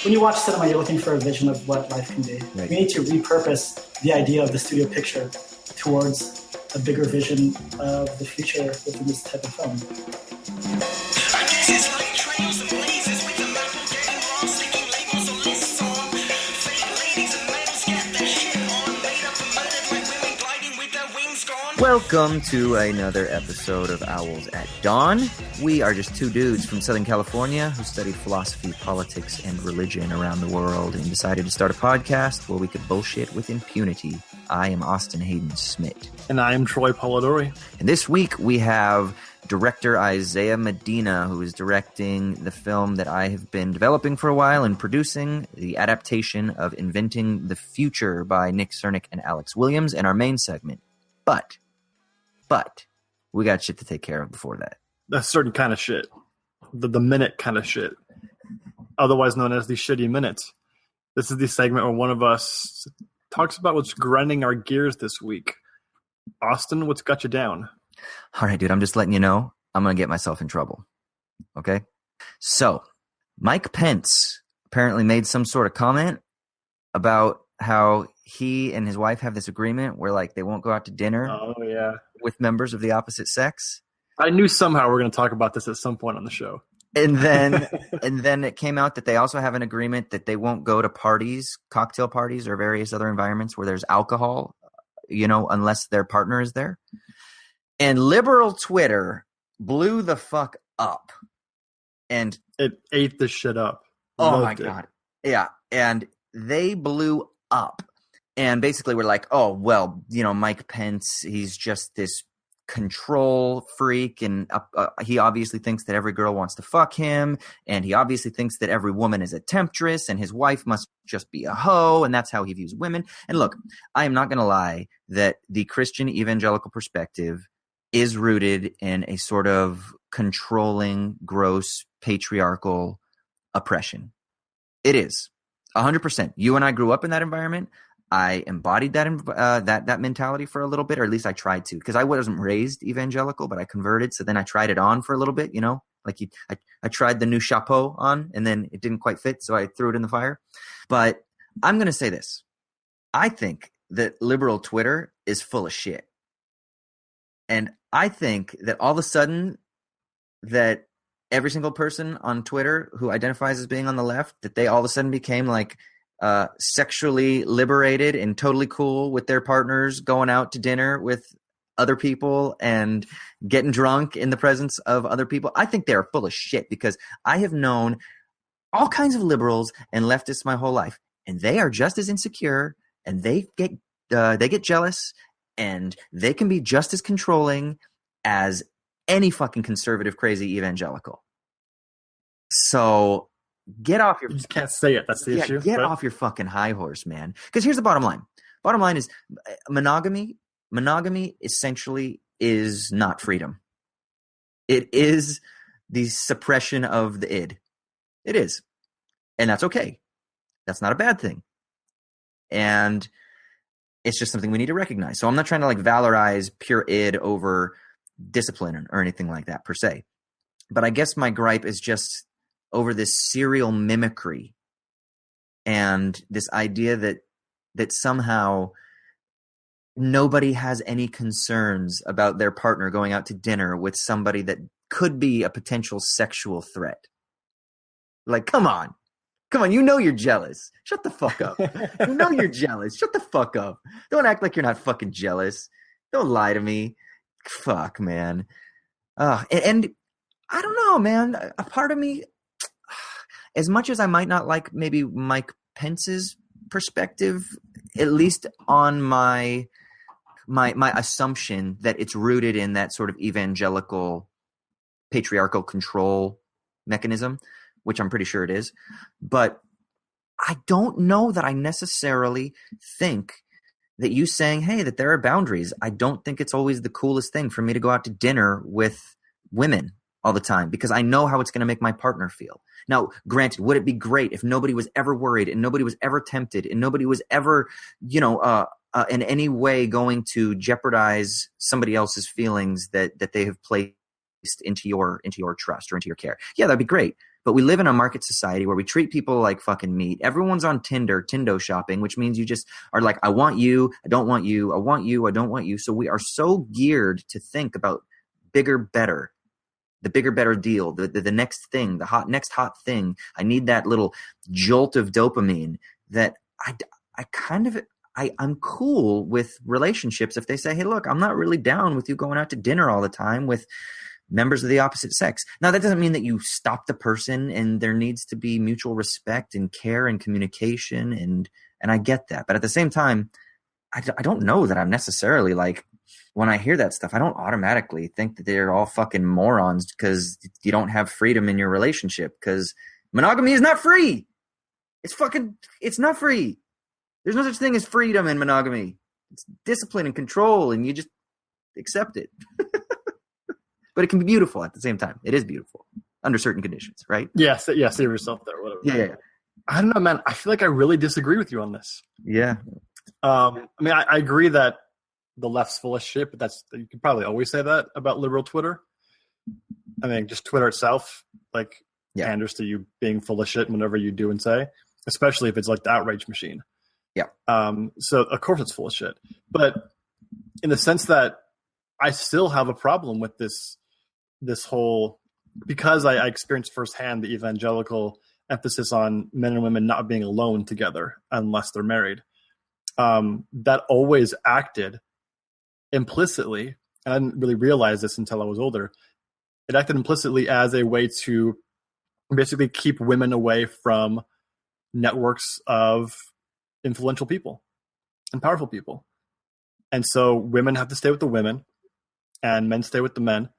When you watch cinema, you're looking for a vision of what life can be. Right. We need to repurpose the idea of the studio picture towards a bigger vision of the future within this type of film. Welcome to another episode of Owls at Dawn. We are just two dudes from Southern California who studied philosophy, politics, and religion around the world and decided to start a podcast where we could bullshit with impunity. I am Austin Hayden Smith. And I am Troy Polidori. And this week we have director Isaiah Medina, who is directing the film that I have been developing for a while and producing, the adaptation of Inventing the Future by Nick Cernick and Alex Williams, and our main segment. But we got shit to take care of before that. A certain kind of shit. The minute kind of shit. Otherwise known as the shitty minutes. This is the segment where one of us talks about what's grinding our gears this week. Austin, what's got you down? All right, dude, I'm just letting you know I'm going to get myself in trouble. Okay? So, Mike Pence apparently made some sort of comment about how he and his wife have this agreement where, like, they won't go out to dinner with members of the opposite sex. I knew somehow we were going to talk about this at some point on the show. And then it came out that they also have an agreement that they won't go to parties, cocktail parties, or various other environments where there's alcohol, unless their partner is there. And liberal Twitter blew the fuck up. And it ate the shit up. Oh my God. Yeah. And they blew up. And basically we're like, oh, well, Mike Pence, he's just this control freak. And he obviously thinks that every girl wants to fuck him. And he obviously thinks that every woman is a temptress and his wife must just be a hoe. And that's how he views women. And look, I am not going to lie that the Christian evangelical perspective is rooted in a sort of controlling, gross, patriarchal oppression. It is 100%. You and I grew up in that environment. I embodied that mentality for a little bit, or at least I tried to, because I wasn't raised evangelical, but I converted. So then I tried it on for a little bit, I tried the new chapeau on, and then it didn't quite fit, so I threw it in the fire. But I'm going to say this. I think that liberal Twitter is full of shit. And I think that all of a sudden that every single person on Twitter who identifies as being on the left, that they all of a sudden became like sexually liberated and totally cool with their partners going out to dinner with other people and getting drunk in the presence of other people. I think they're full of shit, because I have known all kinds of liberals and leftists my whole life, and they are just as insecure, and they get jealous, and they can be just as controlling as any fucking conservative, crazy evangelical. So get off your... You just can't say it. That's the issue. Get off your fucking high horse, man. Because here's the bottom line. Bottom line is monogamy essentially is not freedom. It is the suppression of the id. It is. And that's okay. That's not a bad thing. And it's just something we need to recognize. So I'm not trying to valorize pure id over discipline or anything like that per se. But I guess my gripe is just over this serial mimicry and this idea that somehow nobody has any concerns about their partner going out to dinner with somebody that could be a potential sexual threat. Like, come on, you're jealous. Shut the fuck up. You're jealous. Shut the fuck up. Don't act like you're not fucking jealous. Don't lie to me. Fuck, man. And I don't know, man. A part of me, as much as I might not like maybe Mike Pence's perspective, at least on my assumption that it's rooted in that sort of evangelical patriarchal control mechanism, which I'm pretty sure it is. But I don't know that I necessarily think that you saying, hey, that there are boundaries. I don't think it's always the coolest thing for me to go out to dinner with women all the time, because I know how it's going to make my partner feel. Now, granted, would it be great if nobody was ever worried and nobody was ever tempted and nobody was ever, in any way going to jeopardize somebody else's feelings that they have placed into your trust or into your care. Yeah, that'd be great. But we live in a market society where we treat people like fucking meat. Everyone's on Tindo shopping, which means you just are like, I want you, I don't want you, I want you, I don't want you. So we are so geared to think about bigger, better, the bigger, better deal, the next thing, the next hot thing. I need that little jolt of dopamine that I'm cool with relationships if they say, hey, look, I'm not really down with you going out to dinner all the time with members of the opposite sex. Now, that doesn't mean that you stop the person, and there needs to be mutual respect and care and communication, and I get that. But at the same time, I don't know that I'm necessarily like, when I hear that stuff, I don't automatically think that they're all fucking morons because you don't have freedom in your relationship, because monogamy is not free. It's not free. There's no such thing as freedom in monogamy. It's discipline and control, and you just accept it. But it can be beautiful at the same time. It is beautiful under certain conditions, right? Yeah, save yourself there, whatever. Yeah. I don't know, man. I feel like I really disagree with you on this. Yeah. I mean, I agree that the left's full of shit, but you could probably always say that about liberal Twitter. I mean, just Twitter itself, like, panders to you being full of shit whenever you do and say, especially if it's like the outrage machine. Yeah. So of course it's full of shit, but in the sense that I still have a problem with this whole, because I experienced firsthand the evangelical emphasis on men and women not being alone together unless they're married. That always acted implicitly, and I didn't really realize this until I was older. It acted implicitly as a way to basically keep women away from networks of influential people and powerful people. And so women have to stay with the women and men stay with the men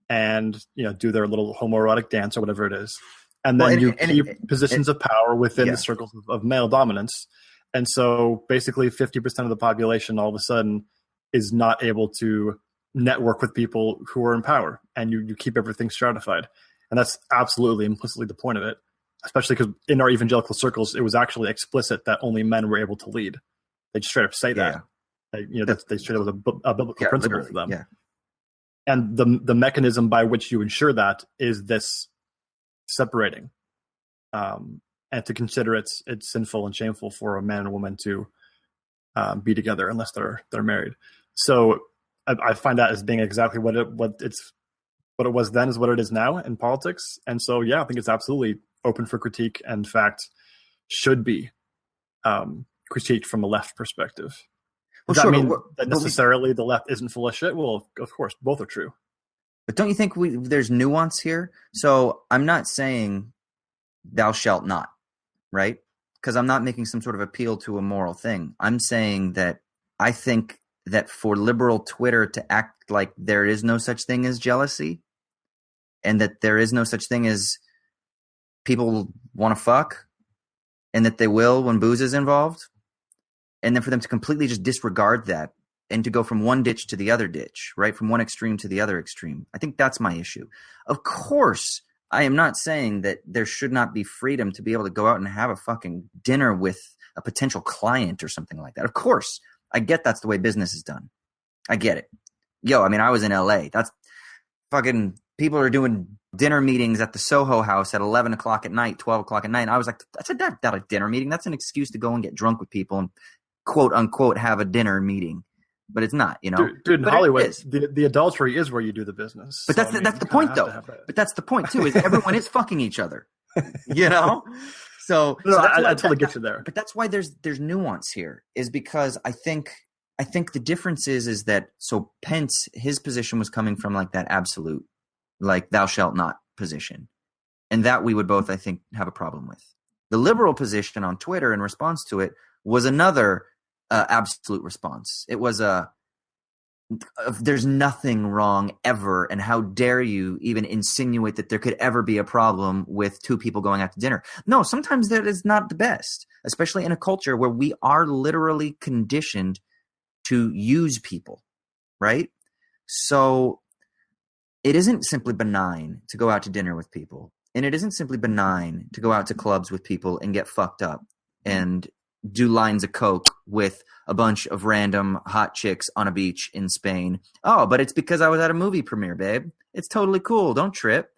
and, do their little homoerotic dance or whatever it is. And then you keep positions of power within the circles of male dominance. And so basically 50% of the population all of a sudden is not able to network with people who are in power, and you keep everything stratified. And that's absolutely implicitly the point of it, especially because in our evangelical circles, it was actually explicit that only men were able to lead. They just straight up say that. They straight up was a biblical principle for them. Yeah. And the mechanism by which you ensure that is this separating, and to consider it's sinful and shameful for a man and a woman to be together unless they're married. So I find that as being exactly what it was then is what it is now in politics. And so I think it's absolutely open for critique, and in fact should be critiqued from a left perspective. Does that mean that necessarily the left isn't full of shit? Well, of course, both are true. But don't you think there's nuance here? So I'm not saying thou shalt not, right? Because I'm not making some sort of appeal to a moral thing. I'm saying that I think that for liberal Twitter to act like there is no such thing as jealousy, and that there is no such thing as people want to fuck, and that they will when booze is involved, and then for them to completely just disregard that and to go from one ditch to the other ditch, right? From one extreme to the other extreme. I think that's my issue. Of course, I am not saying that there should not be freedom to be able to go out and have a fucking dinner with a potential client or something like that. Of course, I get that's the way business is done. I get it. I was in LA. That's fucking, people are doing dinner meetings at the Soho House at 11 o'clock at night, 12 o'clock at night. And I was like, that's not a dinner meeting. That's an excuse to go and get drunk with people and quote unquote have a dinner meeting. But it's not, Dude, in Hollywood, the adultery is where you do the business. But that's the point, though. But that's the point, too, is everyone is fucking each other, So, I totally get you there. But that's why there's nuance here, is because I think the difference is that, so Pence, his position was coming from like that absolute, like thou shalt not position. And that we would both, I think, have a problem with. The liberal position on Twitter in response to it was another absolute response. It was there's nothing wrong ever, and how dare you even insinuate that there could ever be a problem with two people going out to dinner. No, sometimes that is not the best, especially in a culture where we are literally conditioned to use people, right? So it isn't simply benign to go out to dinner with people, and it isn't simply benign to go out to clubs with people and get fucked up and do lines of coke with a bunch of random hot chicks on a beach in Spain. Oh, but it's because I was at a movie premiere, babe. It's totally cool. Don't trip.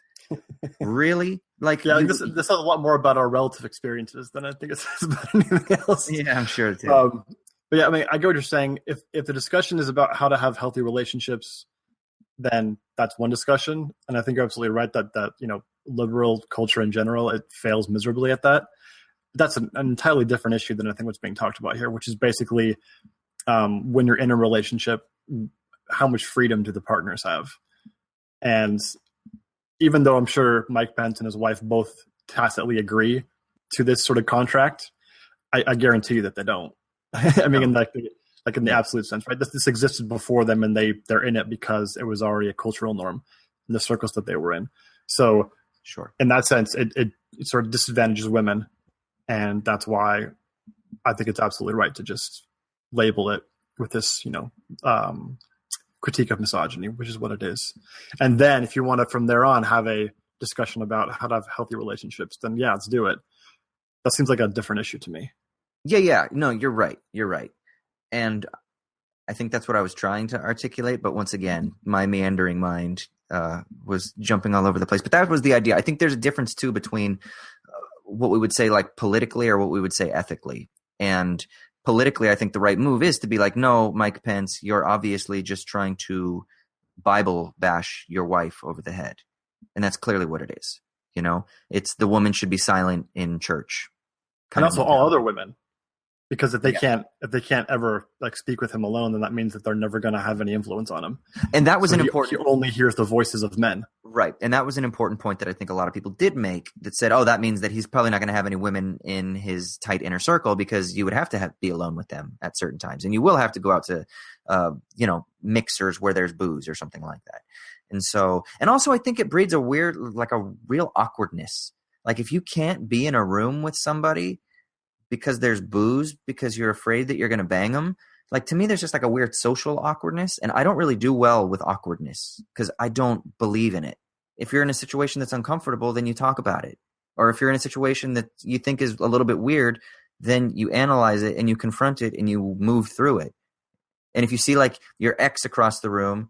Really? Like, yeah, this says a lot more about our relative experiences than I think it says about anything else. Yeah, I'm sure too. But yeah, I mean, I get what you're saying. If the discussion is about how to have healthy relationships, then that's one discussion. And I think you're absolutely right that liberal culture in general, it fails miserably at that. That's an entirely different issue than I think what's being talked about here, which is basically when you're in a relationship, how much freedom do the partners have? And even though I'm sure Mike Pence and his wife both tacitly agree to this sort of contract, I guarantee you that they don't. I mean, in the absolute sense, right? This existed before them, and they're in it because it was already a cultural norm in the circles that they were in. So, sure, in that sense, it sort of disadvantages women, and that's why I think it's absolutely right to just label it with this, critique of misogyny, which is what it is. And then, if you want to from there on have a discussion about how to have healthy relationships, then yeah, let's do it. That seems like a different issue to me. Yeah. No, you're right. And I think that's what I was trying to articulate. But once again, my meandering mind was jumping all over the place. But that was the idea. I think there's a difference, too, between what we would say like politically or what we would say ethically. And politically, I think the right move is to be like, no, Mike Pence, you're obviously just trying to Bible bash your wife over the head. And that's clearly what it is. It's the woman should be silent in church. And also all other women. Because if they can't ever like speak with him alone, then that means that they're never going to have any influence on him. And that was important. He only hears the voices of men, right? And that was an important point that I think a lot of people did make. That said, oh, that means that he's probably not going to have any women in his tight inner circle because you would have to be alone with them at certain times, and you will have to go out to, mixers where there's booze or something like that. And so, and also, I think it breeds a weird, like a real awkwardness. Like if you can't be in a room with somebody because there's booze, because you're afraid that you're going to bang them. Like, to me, there's just like a weird social awkwardness. And I don't really do well with awkwardness because I don't believe in it. If you're in a situation that's uncomfortable, then you talk about it. Or if you're in a situation that you think is a little bit weird, then you analyze it and you confront it and you move through it. And if you see like your ex across the room,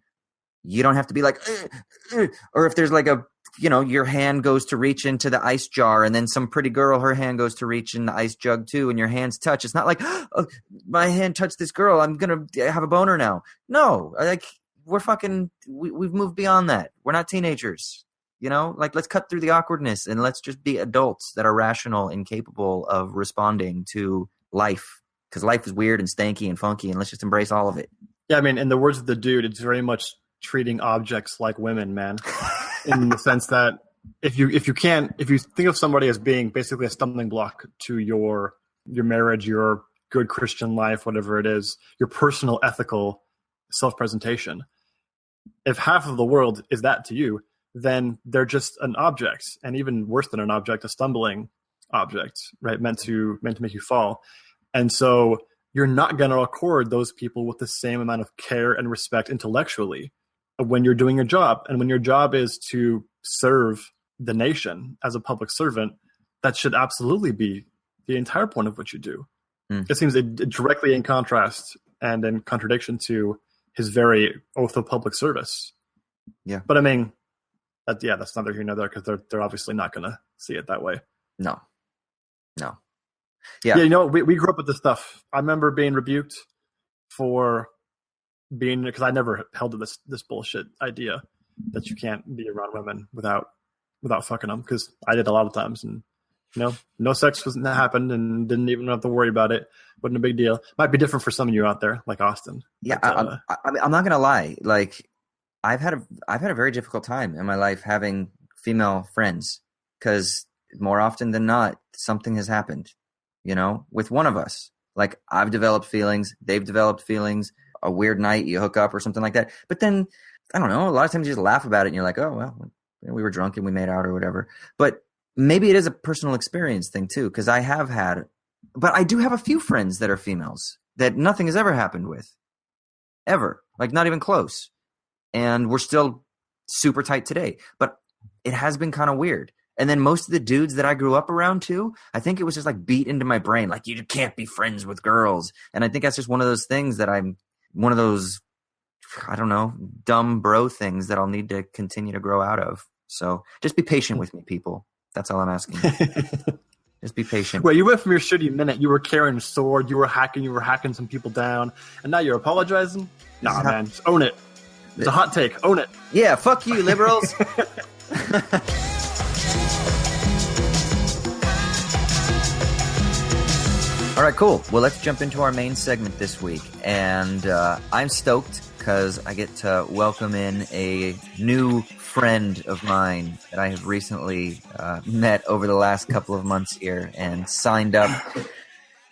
you don't have to be like, or if there's like your hand goes to reach into the ice jar and then some pretty girl, her hand goes to reach in the ice jug too, and your hands touch. It's not like, oh, my hand touched this girl, I'm going to have a boner now. No, like we've moved beyond that. We're not teenagers, like let's cut through the awkwardness and let's just be adults that are rational and capable of responding to life, because life is weird and stanky and funky, and let's just embrace all of it. Yeah. I mean, in the words of the dude, it's very much treating objects like women, man. In the sense that if you think of somebody as being basically a stumbling block to your marriage, your good Christian life, whatever it is, your personal ethical self-presentation, if half of the world is that to you, then they're just an object, and even worse than an object, a stumbling object, right? Meant to make you fall. And so you're not going to accord those people with the same amount of care and respect intellectually when you're doing your job. And when your job is to serve the nation as a public servant, that should absolutely be the entire point of what you do. It seems directly in contrast and in contradiction to his very oath of public service. Yeah. But I mean, that's neither here nor there, because they're obviously not going to see it that way. No. Yeah. We grew up with this stuff. I remember being rebuked for because I never held to this bullshit idea that you can't be around women without fucking them, because I did a lot of times, and no sex happened and didn't even have to worry about it. Wasn't a big deal. Might be different for some of you out there, like Austin. Yeah, but, I'm not gonna lie. Like, I've had a very difficult time in my life having female friends, because more often than not, something has happened, with one of us. Like, I've developed feelings, they've developed feelings. A weird night, you hook up or something like that. But then, I don't know, a lot of times you just laugh about it and you're like, oh, well, we were drunk and we made out or whatever. But maybe it is a personal experience thing too, because but I do have a few friends that are females that nothing has ever happened with. Ever. Like, not even close. And we're still super tight today. But it has been kind of weird. And then most of the dudes that I grew up around too, I think it was just like beat into my brain, like you can't be friends with girls. And I think that's just one of those things that I don't know, dumb bro things that I'll need to continue to grow out of. So just be patient with me, people. That's all I'm asking. Just be patient. Well, you went from your shitty minute, you were carrying a sword, you were hacking some people down, and now you're apologizing? Nah, man, just own it. It's a hot take. Own it. Yeah, fuck you, liberals. All right, cool. Well, let's jump into our main segment this week. And I'm stoked because I get to welcome in a new friend of mine that I have recently met over the last couple of months here and signed up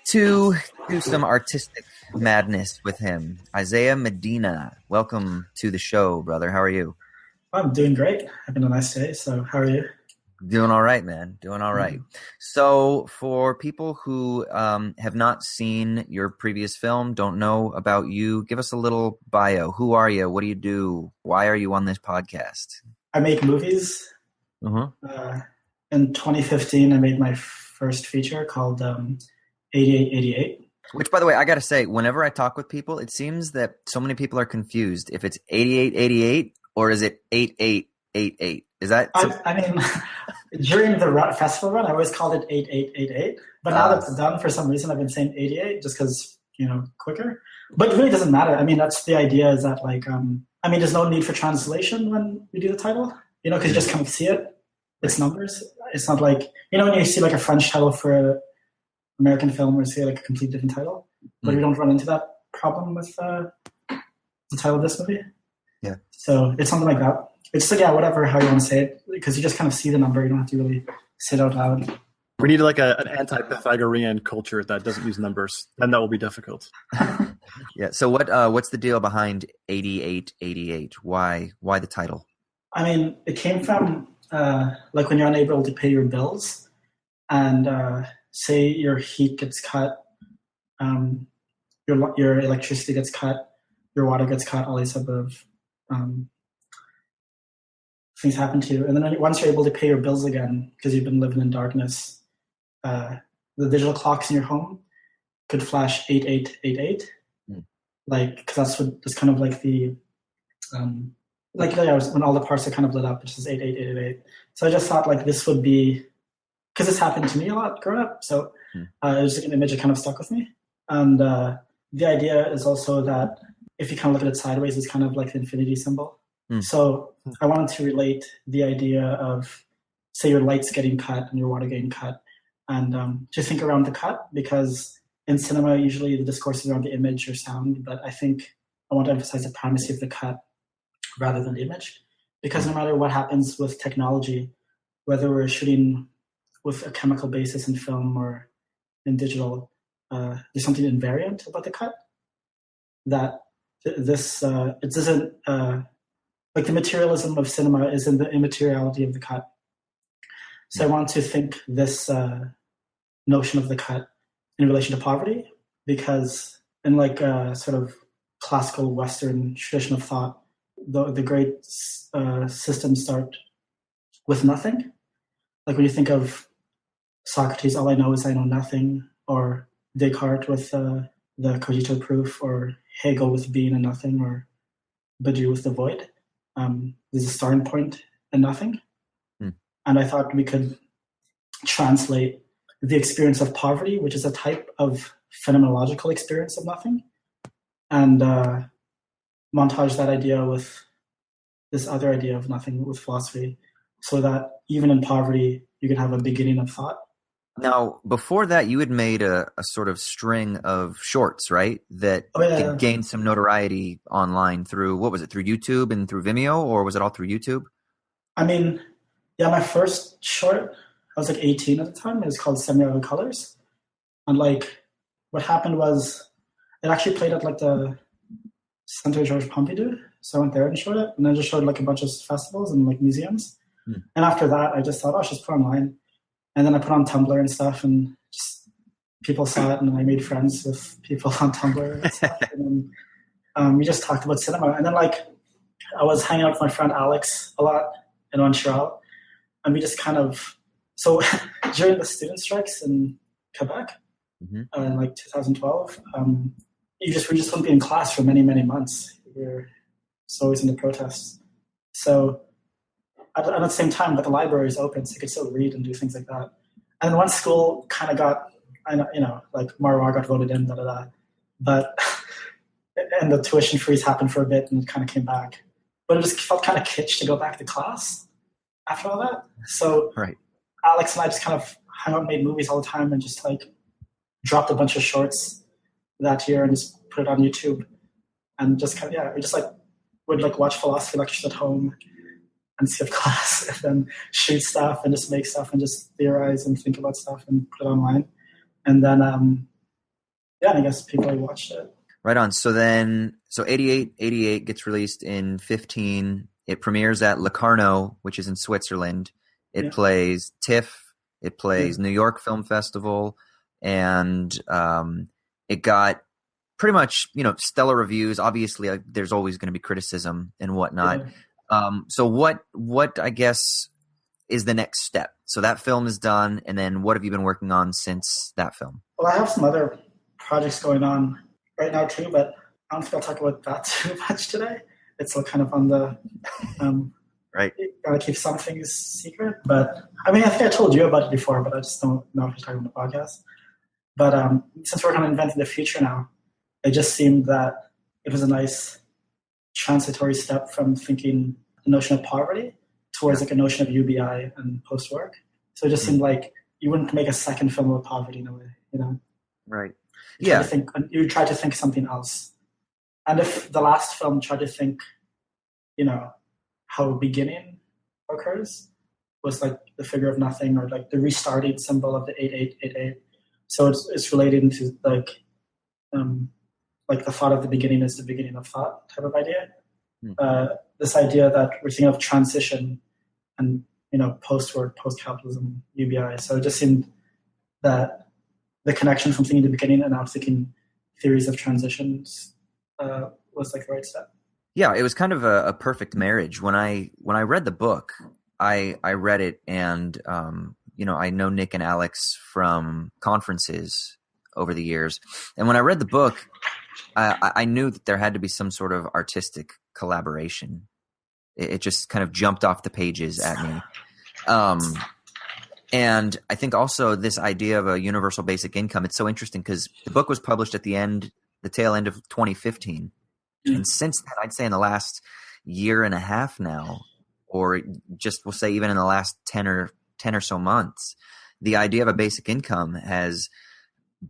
to do some artistic madness with him. Isaiah Medina, welcome to the show, brother. How are you? I'm doing great. Having a nice day. So how are you? Doing all right, man. Doing all right. So for people who have not seen your previous film, don't know about you, give us a little bio. Who are you? What do you do? Why are you on this podcast? I make movies. In 2015, I made my first feature called 8888. Which, by the way, I got to say, whenever I talk with people, it seems that so many people are confused if it's 8888 or is it 8888. Is that? I mean, during the festival run, I always called it 8888. But now that it's done, for some reason, I've been saying 88 just because, quicker. But it really doesn't matter. I mean, that's the idea is that, there's no need for translation when we do the title, because you just kind of see it. It's numbers. It's not like, when you see like a French title for an American film or see like a complete different title. But we don't run into that problem with the title of this movie. Yeah. So it's something like that. It's like, whatever, how you want to say it, because you just kind of see the number. You don't have to really say it out loud. We need like an anti-Pythagorean culture that doesn't use numbers, and that will be difficult. Yeah. So what's the deal behind 8888? Why the title? I mean, it came from when you're unable to pay your bills, and say your heat gets cut, your electricity gets cut, your water gets cut, all these type of things happen to you. And then once you're able to pay your bills again, because you've been living in darkness, the digital clocks in your home could flash 8888. Because that's kind of like the, when all the parts are kind of lit up, it's just 8888. So I just thought this would be, because this happened to me a lot growing up. So it was like an image that kind of stuck with me. And the idea is also that if you kind of look at it sideways, it's kind of like the infinity symbol. So I wanted to relate the idea of, say, your light's getting cut and your water getting cut, and just think around the cut, because in cinema, usually the discourse is around the image or sound, but I think I want to emphasize the primacy of the cut rather than the image, because no matter what happens with technology, whether we're shooting with a chemical basis in film or in digital, there's something invariant about the cut that it doesn't, the materialism of cinema is in the immateriality of the cut. So I want to think this notion of the cut in relation to poverty, because in sort of classical Western tradition of thought, the great systems start with nothing. Like when you think of Socrates, all I know is I know nothing, or Descartes with the cogito proof, or Hegel with being and nothing, or Badiou with the void. There's a starting point and nothing. And I thought we could translate the experience of poverty, which is a type of phenomenological experience of nothing, and montage that idea with this other idea of nothing with philosophy, so that even in poverty, you can have a beginning of thought. Now, before that, you had made a sort of string of shorts, right? That gained some notoriety online through, what was it, through YouTube and through Vimeo, or was it all through YouTube? I mean, my first short, I was 18 at the time. It was called Semi-Auto Colors. And what happened was it actually played at the Centre Georges Pompidou. So I went there and showed it. And I just showed a bunch of festivals and museums. And after that, I just thought, I should just put it online. And then I put on Tumblr and stuff, and just people saw it, and I made friends with people on Tumblr and stuff. And then we just talked about cinema. And then I was hanging out with my friend Alex a lot in Montreal, and we just kind of So during the student strikes in Quebec, in like 2012, we just wouldn't be in class for many, many months. We were always in the protests. So at the same time, but the library is open, so you could still read and do things like that. And once school kind of got, like Marwar got voted in, but and the tuition freeze happened for a bit and it kind of came back. But it just felt kind of kitsch to go back to class after all that. So Alex and I just kind of hung out and made movies all the time and just like dropped a bunch of shorts that year and just put it on YouTube. And just kind of, we just like would like watch philosophy lectures at home and skip class and then shoot stuff and just make stuff and just theorize and think about stuff and put it online. And then, I guess people watched it. Right on. So 88 gets released in 15. It premieres at Locarno, which is in Switzerland. It plays TIFF. It plays New York Film Festival. And it got pretty much, stellar reviews. Obviously, there's always going to be criticism and whatnot. So what I guess is the next step? So that film is done, and then what have you been working on since that film? Well, I have some other projects going on right now too, but I don't think I'll talk about that too much today. It's still kind of on the right. Gotta keep some things secret. But I mean, I think I told you about it before, but I just don't know if you're talking on the podcast. But since we're kind of inventing the future now, it just seemed that it was a nice transitory step from thinking the notion of poverty towards like a notion of UBI and post-work. So it just seemed like you wouldn't make a second film about poverty in a way, Right. You try to think something else. And if the last film tried to think, how beginning occurs was like the figure of nothing or like the restarting symbol of the 8888. So it's related to like the thought of the beginning is the beginning of thought type of idea. This idea that we're thinking of transition and, post-work, post-capitalism, UBI. So it just seemed that the connection from thinking the beginning and now thinking theories of transitions was like the right step. Yeah, it was kind of a perfect marriage. When I read the book, I read it and, I know Nick and Alex from conferences over the years. And when I read the book, I knew that there had to be some sort of artistic collaboration. It just kind of jumped off the pages at me. And I think also this idea of a universal basic income, it's so interesting because the book was published at the tail end of 2015. And since then, I'd say in the last year and a half now, or just we'll say even in the last 10 or so months, the idea of a basic income has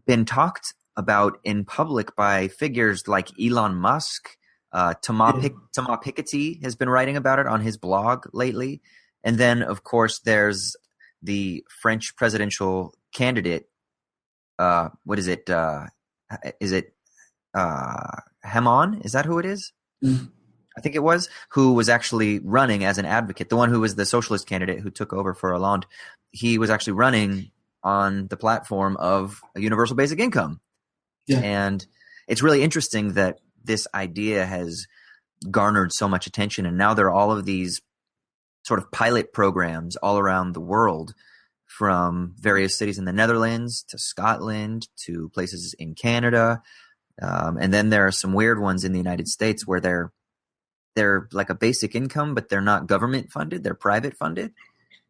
been talked about in public by figures like Elon Musk. Thomas Piketty has been writing about it on his blog lately. And then, of course, there's the French presidential candidate. What is it? Is it Hamon? Is that who it is? I think it was, who was actually running as an advocate. The one who was the socialist candidate who took over for Hollande. He was actually running on the platform of a universal basic income. Yeah. And it's really interesting that this idea has garnered so much attention. And now there are all of these sort of pilot programs all around the world, from various cities in the Netherlands to Scotland to places in Canada. And then there are some weird ones in the United States where they're like a basic income, but they're not government funded. They're private funded.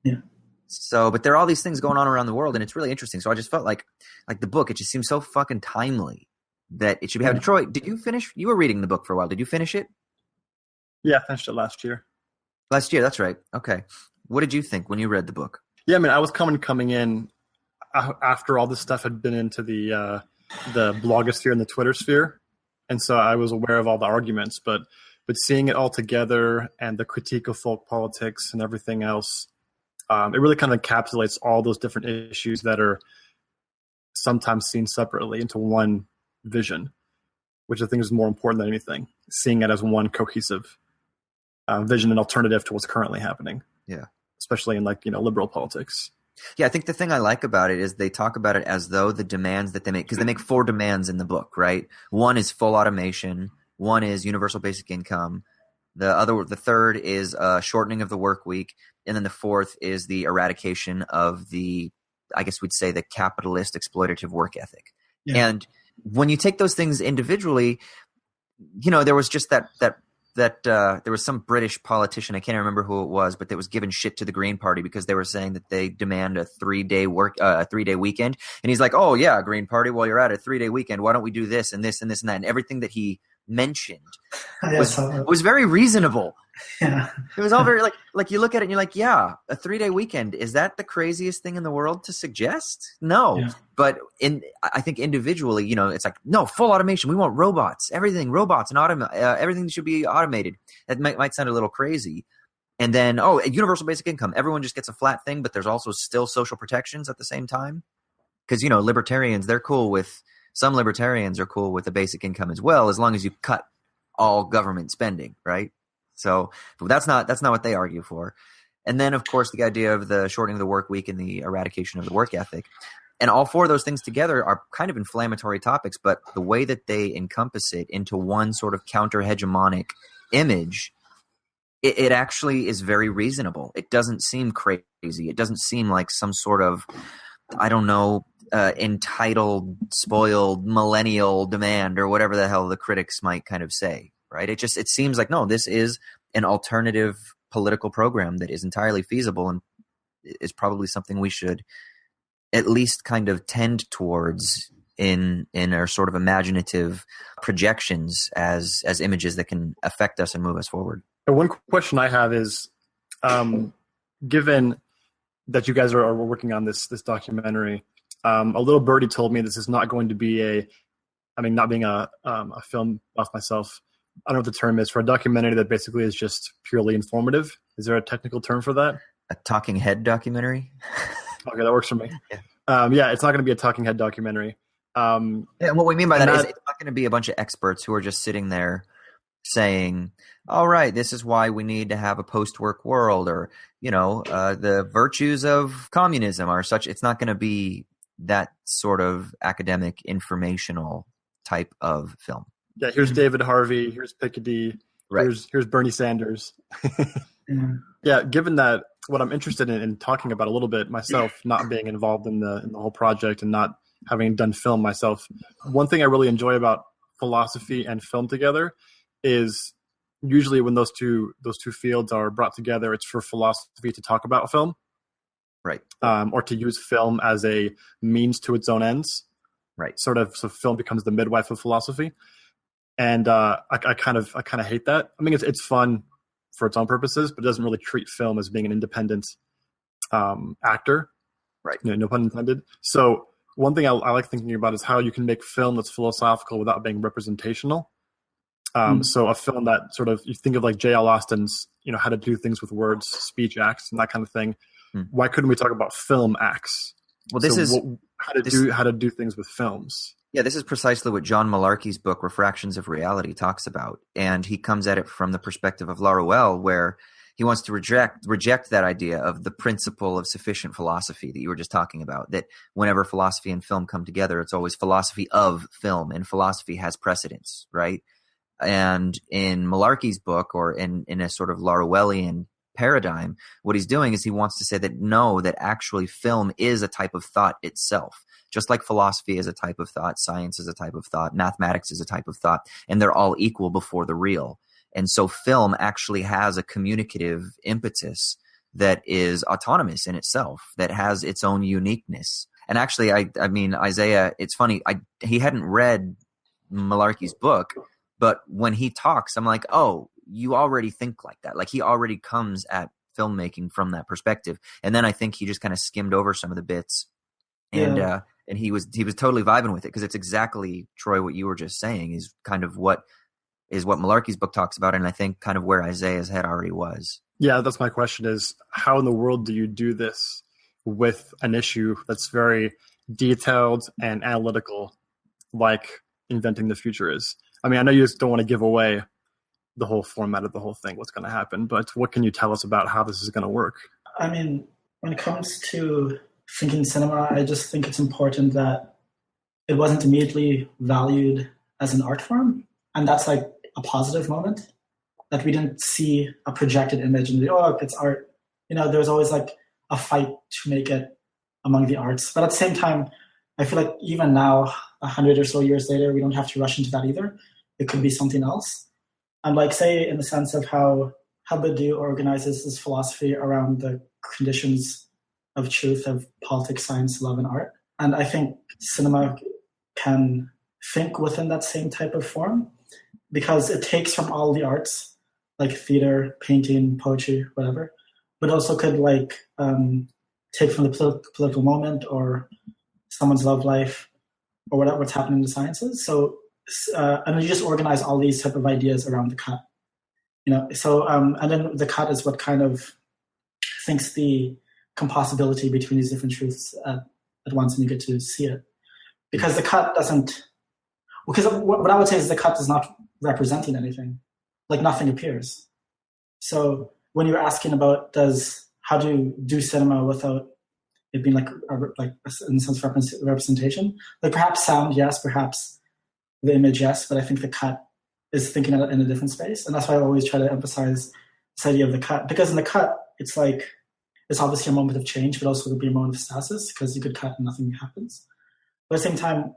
Yeah. So, but there are all these things going on around the world, and it's really interesting. So I just felt like the book, it just seems so fucking timely that it should be having. Troy, did you finish? You were reading the book for a while. Did you finish it? Yeah, I finished it last year. Last year, that's right. Okay. What did you think when you read the book? Yeah, I mean, I was coming in after all this stuff had been into the blogosphere and the Twitter sphere, and so I was aware of all the arguments. But seeing it all together and the critique of folk politics and everything else, it really kind of encapsulates all those different issues that are sometimes seen separately into one vision, which I think is more important than anything. Seeing it as one cohesive vision and alternative to what's currently happening. Yeah. Especially in liberal politics. Yeah, I think the thing I like about it is they talk about it as though the demands that they make, because they make 4 demands in the book, right? One is full automation. One is universal basic income. The third is shortening of the work week. And then the fourth is the eradication of the, I guess we'd say, the capitalist exploitative work ethic. Yeah. And when you take those things individually, there was just that there was some British politician, I can't remember who it was, but that was giving shit to the Green Party because they were saying that they demand a 3-day weekend. And he's like, oh yeah, Green Party, while you're at a 3-day weekend, why don't we do this and this and this and that? And everything that he mentioned was very reasonable. Yeah. It was all very like you look at it and you're like, yeah, a 3-day weekend, is that the craziest thing in the world to suggest? No. Yeah. But I think individually, it's like, no, full automation. We want robots, everything, robots and everything should be automated. That might sound a little crazy. And then, a universal basic income. Everyone just gets a flat thing, but there's also still social protections at the same time. Because, libertarians, some libertarians are cool with the basic income as well, as long as you cut all government spending, right? So that's not what they argue for. And then, of course, the idea of the shortening of the work week and the eradication of the work ethic. And all four of those things together are kind of inflammatory topics, but the way that they encompass it into one sort of counter-hegemonic image, it actually is very reasonable. It doesn't seem crazy. It doesn't seem like some sort of, I don't know, entitled, spoiled, millennial demand or whatever the hell the critics might kind of say, right? It seems like, no, this is an alternative political program that is entirely feasible and is probably something we should at least kind of tend towards in our sort of imaginative projections as images that can affect us and move us forward. And one question I have is, given that you guys are working on this documentary, a little birdie told me this is not going to be not being a film buff myself, I don't know what the term is for a documentary that basically is just purely informative. Is there a technical term for that? A talking head documentary? Okay, that works for me. Yeah, it's not going to be a talking head documentary. And what we mean by that is it's not going to be a bunch of experts who are just sitting there saying, all right, this is why we need to have a post-work world, or, the virtues of communism are such. It's not going to be that sort of academic, informational type of film. Yeah, here's David Harvey, here's Piketty, right. Here's Bernie Sanders. Yeah, given that what I'm interested in talking about a little bit myself, not being involved in the whole project and not having done film myself, one thing I really enjoy about philosophy and film together is usually when those two fields are brought together, it's for philosophy to talk about film, right? Or to use film as a means to its own ends, right? So film becomes the midwife of philosophy, and I kind of hate that. I mean, it's fun for its own purposes, but it doesn't really treat film as being an independent actor, right? No pun intended. So one thing I like thinking about is how you can make film that's philosophical without being representational. So a film that sort of, you think of like J.L. Austin's, how to do things with words, speech acts, and that kind of thing. Why couldn't we talk about film acts? Well, how to do things with films. Yeah, this is precisely what John Malarkey's book, Refractions of Reality, talks about. And he comes at it from the perspective of Laruelle, where he wants to reject that idea of the principle of sufficient philosophy that you were just talking about, that whenever philosophy and film come together, it's always philosophy of film, and philosophy has precedence, right? And in Malarkey's book, or in a sort of Laruellian paradigm, what he's doing is he wants to say that no, that actually film is a type of thought itself. Just like philosophy is a type of thought, science is a type of thought, mathematics is a type of thought, and they're all equal before the real. And so film actually has a communicative impetus that is autonomous in itself, that has its own uniqueness. And actually, I mean, Isaiah, it's funny, he hadn't read Malarkey's book, but when he talks, I'm like, oh, you already think like that. Like, he already comes at filmmaking from that perspective. And then I think he just kind of skimmed over some of the bits. And he was totally vibing with it, because it's exactly, Troy, what you were just saying is kind of what Malarkey's book talks about, and I think kind of where Isaiah's head already was. Yeah, that's my question, is how in the world do you do this with an issue that's very detailed and analytical, like Inventing the Future is? I mean, I know you just don't want to give away the whole format of the whole thing, what's going to happen, but what can you tell us about how this is going to work? I mean, when it comes to thinking cinema, I just think it's important that it wasn't immediately valued as an art form. And that's like a positive moment. that we didn't see a projected image and look, it's art. There was always like a fight to make it among the arts. But at the same time, I feel like even now, 100 or so years later, we don't have to rush into that either. It could be something else. And like, say, in the sense of how Badiou organizes his philosophy around the conditions of truth of politics, science, love, and art. And I think cinema can think within that same type of form because it takes from all the arts, like theater, painting, poetry, whatever, but also could like take from the political moment or someone's love life or what's happening in the sciences. So, and then you just organize all these type of ideas around the cut. So and then the cut is what kind of thinks the compossibility between these different truths at once, and you get to see it. Because the cut doesn't, because what I would say is the cut is not representing anything, like nothing appears. So when you're asking about how to do cinema without it being like in a sense representation, like perhaps sound, yes, perhaps the image, yes, but I think the cut is thinking in a different space. And that's why I always try to emphasize this idea of the cut. Because in the cut, it's obviously a moment of change, but also could be a moment of stasis because you could cut and nothing happens. But at the same time,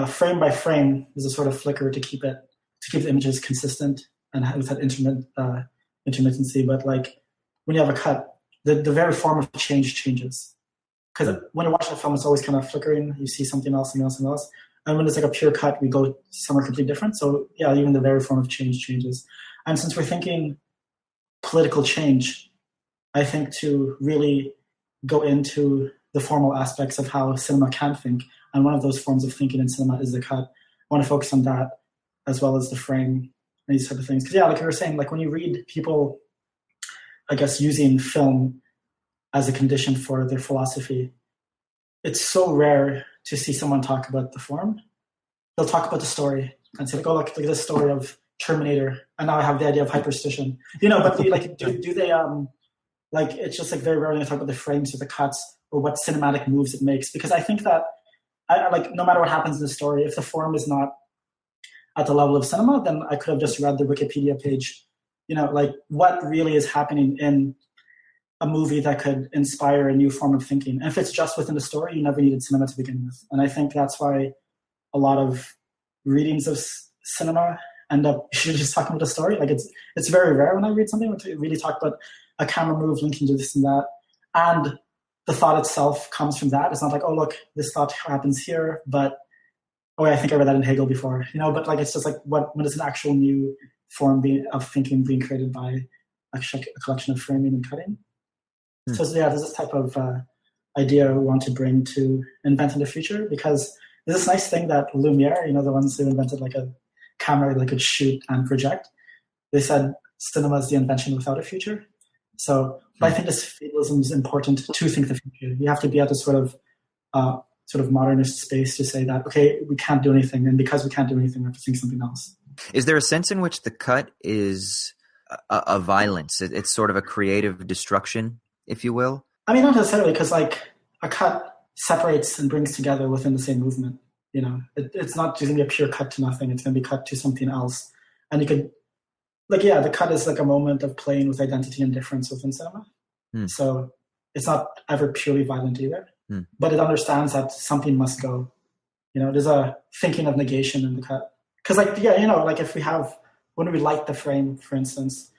frame by frame, there's a sort of flicker to keep the images consistent and with that intermittency. But like when you have a cut, the very form of change changes. Because when you're watching a film, it's always kind of flickering. You see something else. And when it's like a pure cut, we go somewhere completely different. So yeah, even the very form of change changes. And since we're thinking political change, I think to really go into the formal aspects of how cinema can think, and one of those forms of thinking in cinema is the cut. I want to focus on that as well as the frame and these type of things. Because yeah, like you were saying, like when you read people, I guess, using film as a condition for their philosophy, it's so rare to see someone talk about the form. They'll talk about the story and say, like, oh, look at this story of Terminator, and now I have the idea of hyperstition. But do they like it's just like very rarely they talk about the frames or the cuts or what cinematic moves it makes, because I think that I like no matter what happens in the story, if the form is not at the level of cinema, then I could have just read the Wikipedia page, like what really is happening in a movie that could inspire a new form of thinking. And if it's just within the story, you never needed cinema to begin with. And I think that's why a lot of readings of cinema end up usually just talking about the story. Like it's very rare when I read something to really talk about a camera move linking to this and that. And the thought itself comes from that. It's not like, oh, look, this thought happens here, but I think I read that in Hegel before, but like, it's just like when is an actual new form of thinking being created by a collection of framing and cutting. So yeah, there's this type of idea we want to bring to invent in the future, because there's this nice thing that Lumiere, the ones who invented like a camera that could shoot and project, they said cinema is the invention without a future. So I think this fatalism is important to think the future. You have to be at this sort of modernist space to say that, okay, we can't do anything. And because we can't do anything, we have to think something else. Is there a sense in which the cut is a violence? It's sort of a creative destruction, if you will? I mean, not necessarily, because like a cut separates and brings together within the same movement. It's not just going to be a pure cut to nothing. It's going to be cut to something else. And you could, the cut is like a moment of playing with identity and difference within cinema. So it's not ever purely violent either, but it understands that something must go. There's a thinking of negation in the cut. Because if we have, when we light the frame, for instance,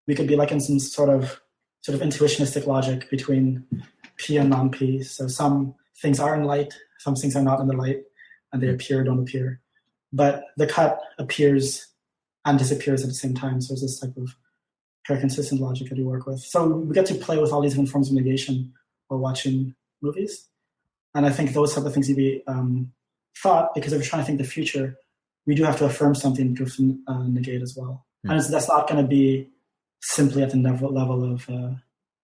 we could be like in some sort of intuitionistic logic between P and non-P. So some things are in light, some things are not in the light, and they appear, don't appear. But the cut appears and disappears at the same time. So there's this type of pair-consistent logic that we work with. So we get to play with all these different forms of negation while watching movies. And I think those type of things need to be thought, because if we're trying to think the future, we do have to affirm something to negate as well. And that's not going to be simply at the level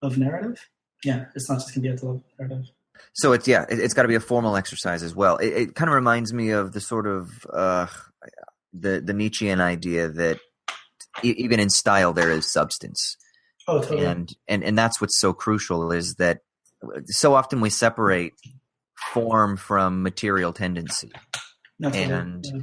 of narrative. Yeah, it's not just going to be at the level of narrative. So it's got to be a formal exercise as well. It kind of reminds me of the sort of the Nietzschean idea that even in style there is substance. Oh, totally. And that's what's so crucial, is that so often we separate form from material tendency. Totally.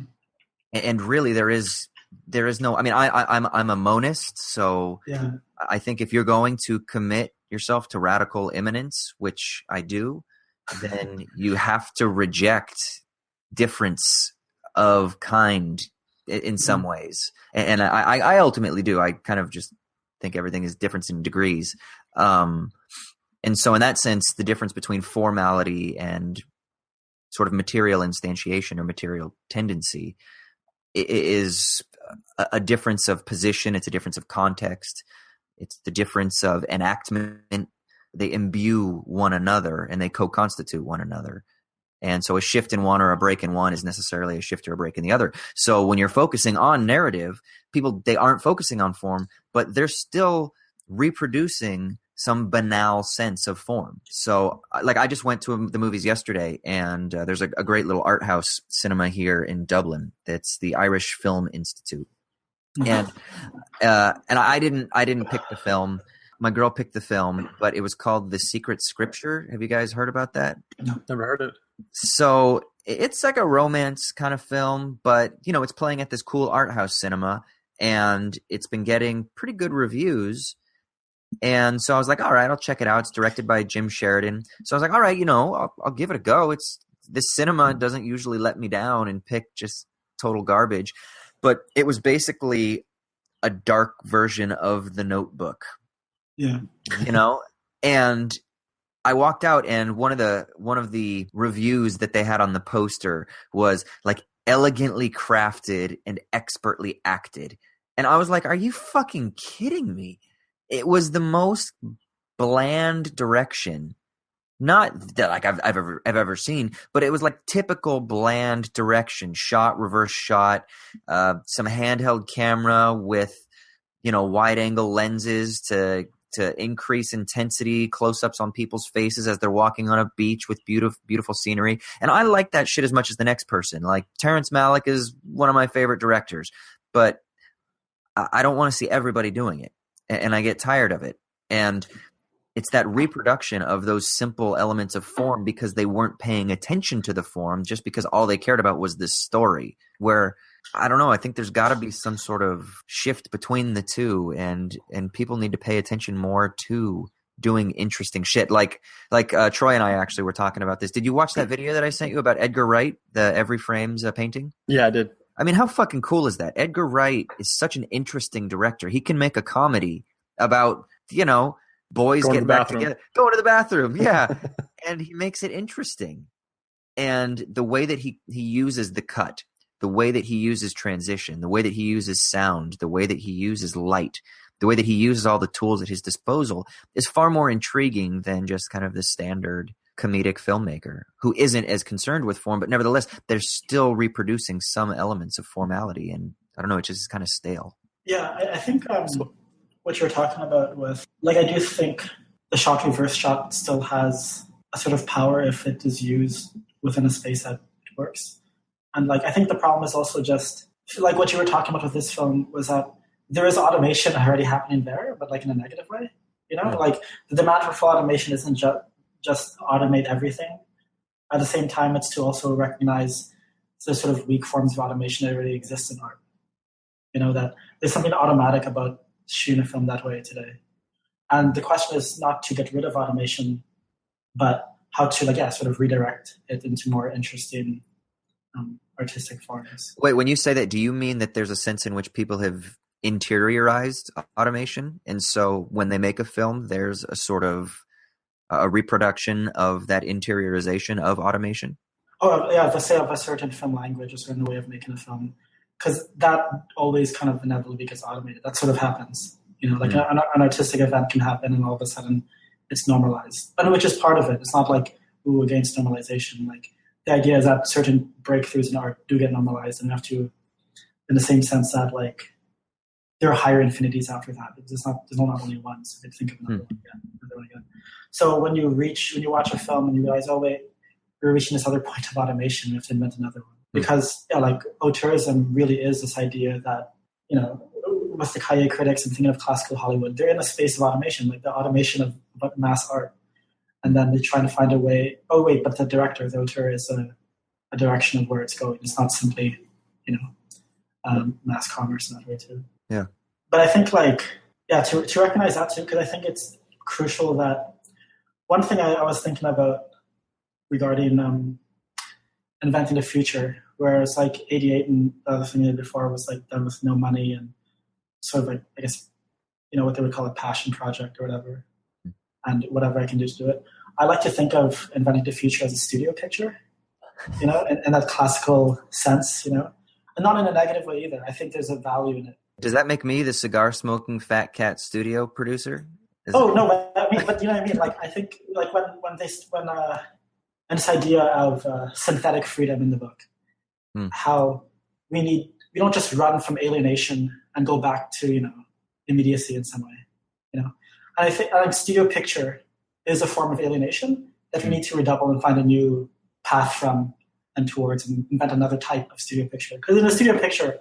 And really there is there is no. I mean, I'm a monist, so Yeah. I think if you're going to commit yourself to radical immanence, which I do, then you have to reject difference of kind in some ways. And I ultimately do. I kind of just think everything is difference in degrees. And so in that sense, the difference between formality and sort of material instantiation or material tendency is a difference of position. It's a difference of context. It's the difference of enactment. They imbue one another and they co-constitute one another. And so a shift in one or a break in one is necessarily a shift or a break in the other. So when you're focusing on narrative, people, they aren't focusing on form, but they're still reproducing some banal sense of form. So like I just went to the movies yesterday, and there's a great little art house cinema here in Dublin. It's the Irish Film Institute. And I didn't pick the film. My girl picked the film, but it was called The Secret Scripture. Have you guys heard about that? No, never heard it. So it's like a romance kind of film, but you know, it's playing at this cool art house cinema, and it's been getting pretty good reviews. And so I was like, all right, I'll check it out. It's directed by Jim Sheridan. So I was like, all right, you know, I'll give it a go. This cinema doesn't usually let me down and pick just total garbage, but it was basically a dark version of The Notebook. Yeah. You know, and I walked out, and one of the reviews that they had on the poster was like elegantly crafted and expertly acted. And I was like, are you fucking kidding me? It was the most bland direction, not that like I've ever seen, but it was like typical bland direction, shot, reverse shot, some handheld camera with, you know, wide angle lenses to increase intensity, close-ups on people's faces as they're walking on a beach with beautiful scenery. And I like that shit as much as the next person. Like Terrence Malick is one of my favorite directors, but I don't want to see everybody doing it. And I get tired of it. And it's that reproduction of those simple elements of form because they weren't paying attention to the form, just because all they cared about was this story, where I don't know. I think there's got to be some sort of shift between the two, and people need to pay attention more to doing interesting shit. Like Troy and I actually were talking about this. Did you watch that video that I sent you about Edgar Wright, the Every Frames painting? Yeah, I did. I mean, how fucking cool is that? Edgar Wright is such an interesting director. He can make a comedy about, you know, boys getting back together, going to the bathroom. Yeah. And he makes it interesting. And the way that he uses the cut, the way that he uses transition, the way that he uses sound, the way that he uses light, the way that he uses all the tools at his disposal is far more intriguing than just kind of the standard comedic filmmaker who isn't as concerned with form, but nevertheless, they're still reproducing some elements of formality. And I don't know, it's just kind of stale. Yeah, I think what you're talking about with, like, I do think the shot reverse shot still has a sort of power if it is used within a space that it works. And like, I think the problem is also just like what you were talking about with this film was that there is automation already happening there, but like in a negative way, you know, like the demand for full automation isn't just automate everything. At the same time, it's to also recognize the sort of weak forms of automation that already exist in art. You know, that there's something automatic about shooting a film that way today. And the question is not to get rid of automation, but how to, like, yeah, sort of redirect it into more interesting artistic forms. Wait, when you say that, do you mean that there's a sense in which people have interiorized automation? And so when they make a film, there's a sort of a reproduction of that interiorization of automation? Oh, yeah, the say of a certain film language, a certain way of making a film, because that always kind of inevitably gets automated. That sort of happens. You know, like an artistic event can happen and all of a sudden it's normalized. And which is part of it. It's not like, ooh, against normalization. Like, the idea is that certain breakthroughs in art do get normalized, and you have to, in the same sense that, like, there are higher infinities after that. There's not only one, so you could think of another one again. So when you watch a film and you realize, oh wait, we're reaching this other point of automation, we have to invent another one. Because like auteurism really is this idea that, you know, with the Cahiers critics and thinking of classical Hollywood, they're in the space of automation, like the automation of mass art. And then they're trying to find a way, oh wait, but the director, the auteur is a direction of where it's going. It's not simply, you know, mass commerce in that way too. Yeah. But I think to recognize that too, because I think it's crucial that one thing I was thinking about regarding inventing the future, whereas like 88 and the other thing I did before was like done with no money and sort of like, I guess, what they would call a passion project or whatever, and whatever I can do to do it. I like to think of inventing the future as a studio picture, in that classical sense, and not in a negative way either. I think there's a value in it. Does that make me the cigar-smoking fat cat studio producer? No, but you know what I mean? Like, I think like when this idea of synthetic freedom in the book, how we don't just run from alienation and go back to, immediacy in some way, And I think studio picture is a form of alienation that we need to redouble and find a new path from and towards and invent another type of studio picture. Because in a studio picture,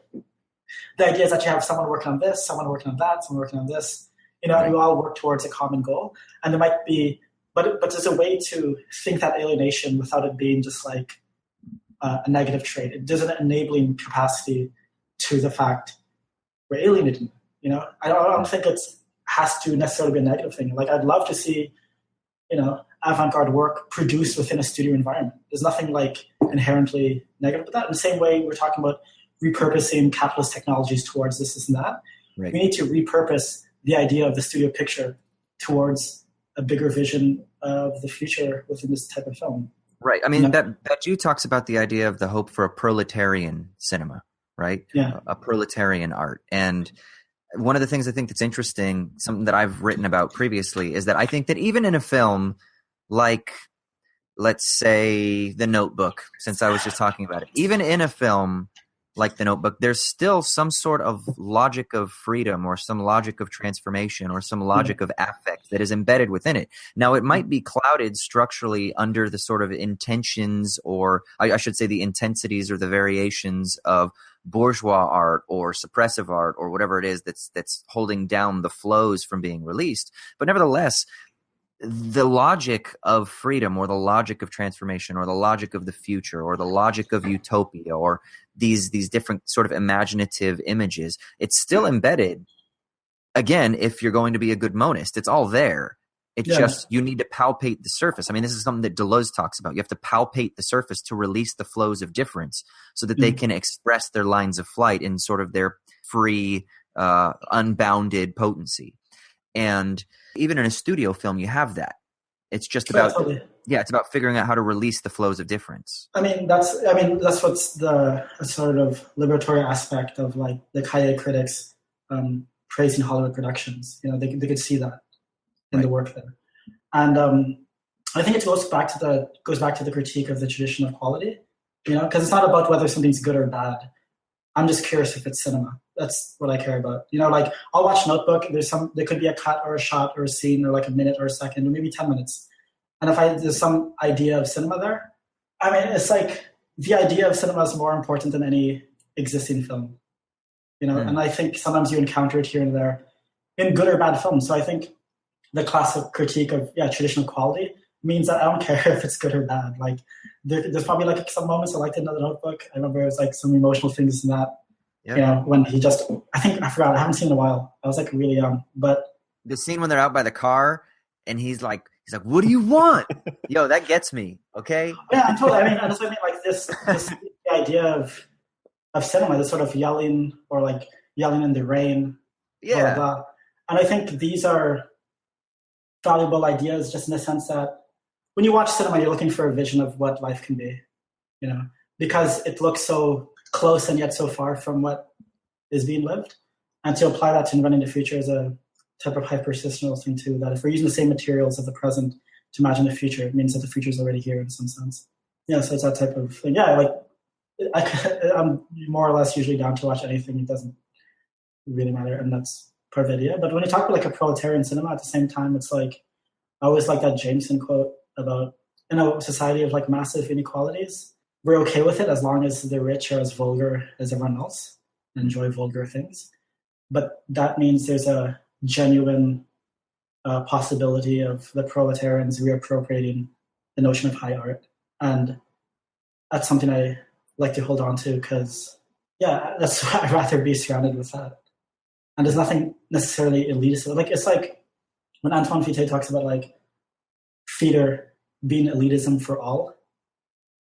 the idea is that you have someone working on this, someone working on that, someone working on this, and we all work towards a common goal. And there might be, but there's a way to think that alienation without it being just like a negative trait. There's an enabling capacity to the fact we're alienated. I don't think it has to necessarily be a negative thing. Like, I'd love to see, avant-garde work produced within a studio environment. There's nothing like inherently negative with that. In the same way, we're talking about repurposing capitalist technologies towards this and that. Right. We need to repurpose the idea of the studio picture towards a bigger vision of the future within this type of film. Right. I mean, Badiou talks about the idea of the hope for a proletarian cinema, right? Yeah. A proletarian art. And one of the things I think that's interesting, something that I've written about previously, is that I think that even in a film like, let's say, The Notebook, since I was just talking about it, even in a film like The Notebook, there's still some sort of logic of freedom or some logic of transformation or some logic of affect that is embedded within it. Now, it might be clouded structurally under the sort of intentions, or I should say the intensities or the variations of bourgeois art or suppressive art or whatever it is that's holding down the flows from being released. But nevertheless, the logic of freedom or the logic of transformation or the logic of the future or the logic of utopia or these different sort of imaginative images, it's still embedded. Again, if you're going to be a good monist, it's all there. It's just you need to palpate the surface. I mean, this is something that Deleuze talks about. You have to palpate the surface to release the flows of difference so that they can express their lines of flight in sort of their free, unbounded potency. And even in a studio film, you have that. It's just about it's about figuring out how to release the flows of difference. I mean, that's what's the sort of liberatory aspect of like the Kaye critics praising Hollywood productions. They could see that in the work there, and I think it goes back to the critique of the tradition of quality. Because it's not about whether something's good or bad. I'm just curious if it's cinema. That's what I care about. Like I'll watch Notebook. There could be a cut or a shot or a scene or like a minute or a second or maybe 10 minutes. And if there's some idea of cinema there, I mean, it's like the idea of cinema is more important than any existing film. And I think sometimes you encounter it here and there in good or bad films. So I think the classic critique of traditional quality means that I don't care if it's good or bad. Like there's probably like some moments I liked in the Notebook. I remember it was like some emotional things in that. When he I forgot, I haven't seen it in a while. I was like really young, but the scene when they're out by the car and he's like, what do you want? Yo, that gets me. Okay. Yeah, totally. I mean, that's what I mean. Like this the idea of cinema, this sort of yelling or like yelling in the rain. Yeah. Blah, blah, blah. And I think these are valuable ideas just in the sense that when you watch cinema, you're looking for a vision of what life can be, because it looks so close and yet so far from what is being lived. And to apply that to inventing the future is a type of hypersystemel thing too, that if we're using the same materials of the present to imagine the future, it means that the future is already here in some sense. Yeah, so it's that type of thing. Yeah, like I'm more or less usually down to watch anything. It doesn't really matter, and that's part of the idea. But when you talk about like a proletarian cinema, at the same time, it's like I always like that Jameson quote about in a society of like massive inequalities, we're okay with it as long as the rich are as vulgar as everyone else and enjoy vulgar things. But that means there's a genuine possibility of the proletarians reappropriating the notion of high art. And that's something I like to hold on to because yeah, that's why I'd rather be surrounded with that. And there's nothing necessarily elitist. Like, it's like when Antoine Fite talks about like theater being elitism for all.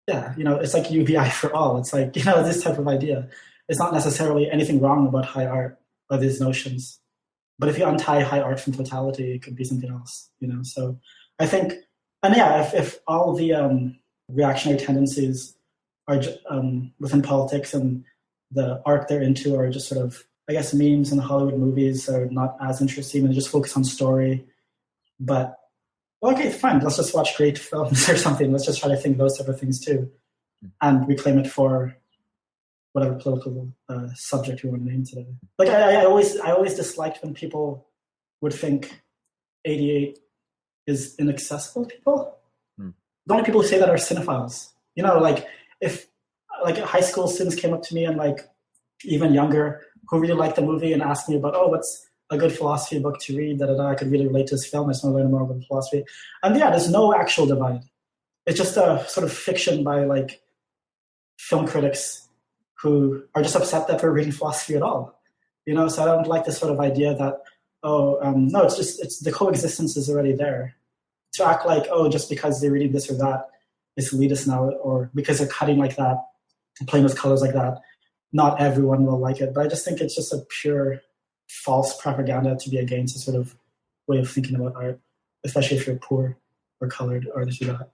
Yeah, it's like UBI for all. It's like, this type of idea. It's not necessarily anything wrong about high art or these notions. But if you untie high art from totality, it could be something else, So I think, and yeah, if all the reactionary tendencies are within politics and the art they're into are just sort of, I guess, memes and Hollywood movies are not as interesting and just focus on story. But, okay, fine, let's just watch great films or something. Let's just try to think those type of things too and reclaim it for whatever political subject we want to name today. Like I always disliked when people would think 88 is inaccessible to people. The only people who say that are cinephiles. Like if like high school students came up to me and like even younger who really liked the movie and asked me about, what's a good philosophy book to read, I could really relate to this film. I just want to learn more about philosophy. And yeah, there's no actual divide. It's just a sort of fiction by like film critics who are just upset that we're reading philosophy at all. So I don't like this sort of idea that, no, it's the coexistence is already there. To act like, just because they're reading this or that, it's elitist now, or because they're cutting like that, and playing with colors like that, not everyone will like it. But I just think it's just a pure false propaganda to be against a sort of way of thinking about art, especially if you're poor or colored or this or that.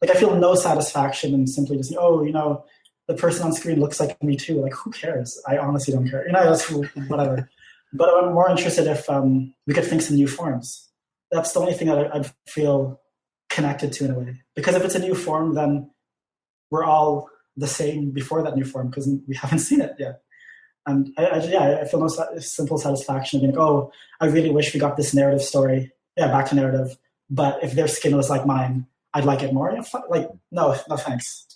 Like I feel no satisfaction in simply just, the person on screen looks like me too. Like, who cares? I honestly don't care. That's whatever. But I'm more interested if we could think some new forms. That's the only thing that I'd feel connected to in a way. Because if it's a new form, then we're all the same before that new form because we haven't seen it yet. And I feel no simple satisfaction of being like, I really wish we got this narrative story. Yeah, back to narrative. But if their skin was like mine, I'd like it more. Like, no thanks.